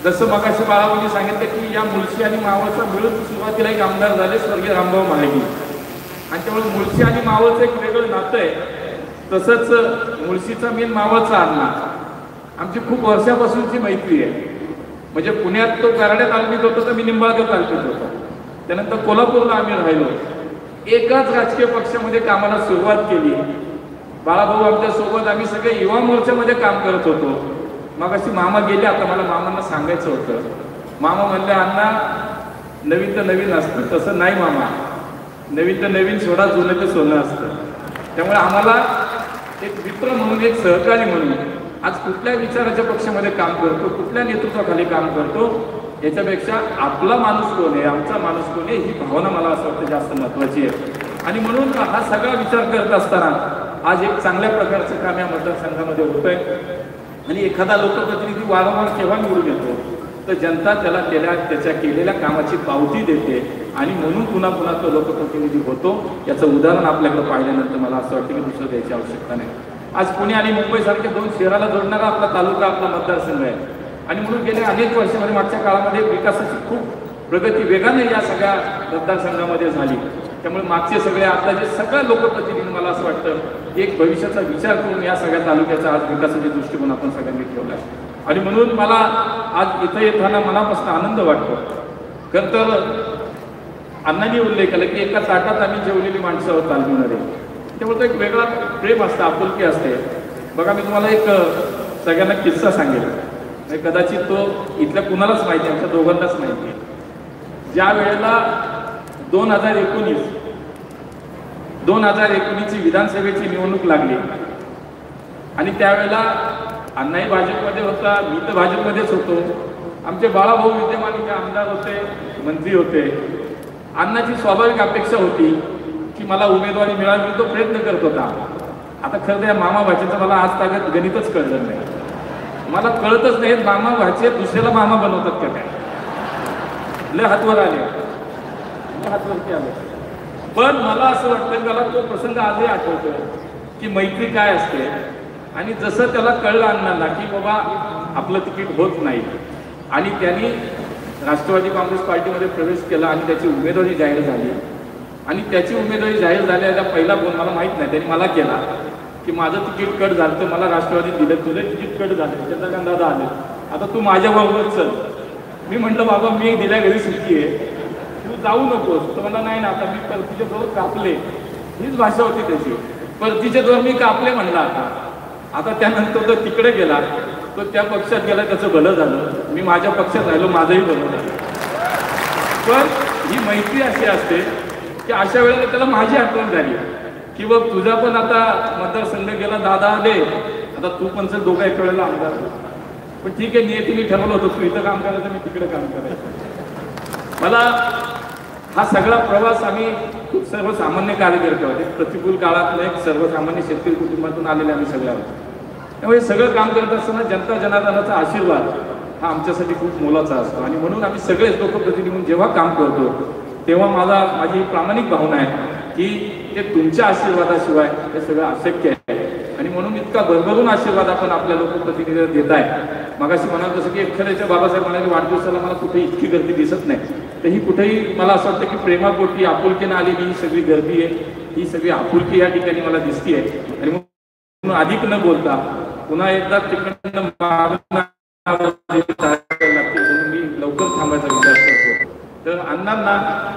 जसं मगाशी बाळाबाईंनी सांगितलं की या मुळशी आणि मावळचा मिळून सुरुवातीला एक आमदार झाले स्वर्गीय रामभाऊ म्हाळगी, आणि त्यामुळे मुळशी आणि मावळचं एक वेगळं नातं आहे. तसंच मुळशीचा मेन मावळचा अण्णा आमची खूप वर्षापासूनची मैत्री आहे. म्हणजे पुण्यात तो कराड्या तालमीत होता तर मी निंबाळकर तालमीत होतो, त्यानंतर कोल्हापूरला आम्ही राहिलो, एकाच राजकीय पक्षामध्ये कामाला सुरुवात केली. बाळाभाऊ आमच्या सोबत, आम्ही सगळे युवा मोर्चामध्ये काम करत होतो. मग अशी मामा गेले, आता मला मामांना सांगायचं होतं. मामा म्हणले अण्णा नवीन तर नवीन असतं, तसं नाही मामा, नवीन तर नवीन सोडा, जुनं तर सोनं असतं. त्यामुळे आम्हाला एक मित्र म्हणून, एक सहकारी म्हणून आज कुठल्या विचाराच्या पक्षामध्ये काम करतो, कुठल्या नेतृत्वाखाली काम करतो, याच्यापेक्षा आपला माणूस कोण आहे, आमचा माणूस कोण आहे, ही भावना मला असं वाटतं जास्त महत्त्वाची आहे. आणि म्हणून हा सगळा विचार करत असताना आज एक चांगल्या प्रकारचं काम या मतदारसंघामध्ये होत आहे. आणि एखादा लोकप्रतिनिधी वारंवार केव्हा निवडून येतो तर जनता त्याला त्याच्या केलेल्या कामाची पावती देते, आणि म्हणून पुन्हा पुन्हा तो लोकप्रतिनिधी होतो. याचं उदाहरण आपल्याकडे पाहिल्यानंतर मला असं वाटतं की दुसरं द्यायची आवश्यकता नाही. आज पुणे आणि मुंबईसारखे 2 शहराला जोडणारा आपला तालुका, आपला मतदारसंघ आहे. आणि म्हणून गेल्या अनेक वर्षामध्ये मागच्या काळामध्ये विकासाची खूप प्रगती वेगाने या सगळ्या मतदारसंघामध्ये झाली. त्यामुळे मागचे सगळे आता जे सगळ्या लोकप्रतिनिधी मला असं वाटतं एक भविष्याचा विचार करून या सगळ्या तालुक्याचा आज विकासाचे दृष्टिकोन आपण सगळ्यांनी ठेवला आहे. आणि म्हणून मला आज इथं येताना मनापासून आनंद वाटतो. खरं तर अण्णांनी उल्लेख केला की एका ताटात आम्ही जेवलेली माणसं आहोत तालमीमध्ये, त्यामुळे तो एक वेगळा प्रेम असतं, आपुलकी असते. बघा मी तुम्हाला एक सगळ्यांना किस्सा सांगेल, कदाचित तो इथल्या कुणालाच माहिती, आमच्या दोघांनाच माहिती आहे. ज्या वेळेला 2019ची विधानसभेची निवडणूक लागली आणि त्यावेळेला अण्णाही भाजपमध्ये होता, मी तर भाजपमध्येच होतो, आमचे बाळाभाऊ विद्यमान आमदार होते, मंत्री होते. अण्णाची स्वाभाविक अपेक्षा होती की मला उमेदवारी मिळावी, मी तो प्रयत्न करत होता. आता खरं तर या मामा भाषेचं मला आज तागत गणितच कळलं नाही, मला कळतच नाही मामा भाषे दुसऱ्याला मामा बनवतात का काय. लय हातवर आले, हातवरती आले. पण मला असं वाटतं मला तो प्रसंग आजही आठवतो की मैत्री काय असते. आणि जसं त्याला कळलं अण्णांना की बाबा आपलं तिकीट होत नाही, आणि त्यांनी राष्ट्रवादी काँग्रेस पार्टीमध्ये प्रवेश केला आणि त्याची उमेदवारी जाहीर झाली. आणि त्याची उमेदवारी जाहीर झाल्याचा पहिला फोन मला माहीत नाही, त्यांनी मला केला की माझं तिकीट कट झालं तर मला राष्ट्रवादी दिलं, तुझं तिकीट कट झालं, चंद्रकांत दादा आले, आता तू माझ्याबरोबर चल. मी म्हटलं बाबा मी दिल्या घरी सुट्टी आहे, तू जाऊ नकोस. तर मला नाही ना, आता मी परतीच्या बरोबर कापले, हीच भाषा होती त्याची, परतीच्या जोर मी कापले म्हणला. आता त्यानंतर तो तिकडे गेला, तो त्या पक्षात गेला, त्याचं भलं झालं. मी माझ्या पक्षात राहिलो, माझंही भलं झालं. पण ही मैत्री अशी असते की अशा वेळेला त्याला माझी आठवण झाली की बघ तुझा पण आता मतदारसंघ गेला, दादा आले, आता तू पण चल, दोघा एक वेळेला आमदार. पण ठीक आहे, नियतीने ठरवलं होतं तू इथं काम करायचं, मी तिकडे काम करायचं. मला हा सगळा प्रवास आम्ही खूप सर्वसामान्य कार्यकर्ते होते, प्रतिकूल काळातलं एक सर्वसामान्य शेतकरी कुटुंबातून आलेले आम्ही सगळे आहोत. त्यामुळे सगळं काम करत असताना जनता जनार्दनाचा आशीर्वाद हा आमच्यासाठी खूप मोलाचा असतो. आणि म्हणून आम्ही सगळेच लोकप्रतिनिधी म्हणून जेव्हा काम करतो तेव्हा माझी प्रामाणिक भावना आहे की ते तुमच्या आशीर्वादाशिवाय हे सगळं अशक्य आहे. आणि म्हणून इतका भरभरून आशीर्वाद आपण आपल्या लोकप्रतिनिधीला देत आहे. मगाशी म्हणाल जसं की एखाद्याच्या बाबासाहेब म्हणाले वाढदिवसाला मला कुठेही इतकी गर्दी दिसत नाही, तर ही कुठेही मला असं वाटतं की प्रेमापोटी आपुलकीनं आलेली ही सगळी गर्दी आहे. ही सगळी आपुलकी या ठिकाणी मला दिसतीये. आणि म्हणून अधिक न बोलता पुन्हा एकदा तिकडनं लागतील म्हणून मी लवकर थांबायचा विचार करतो. तर अण्णांना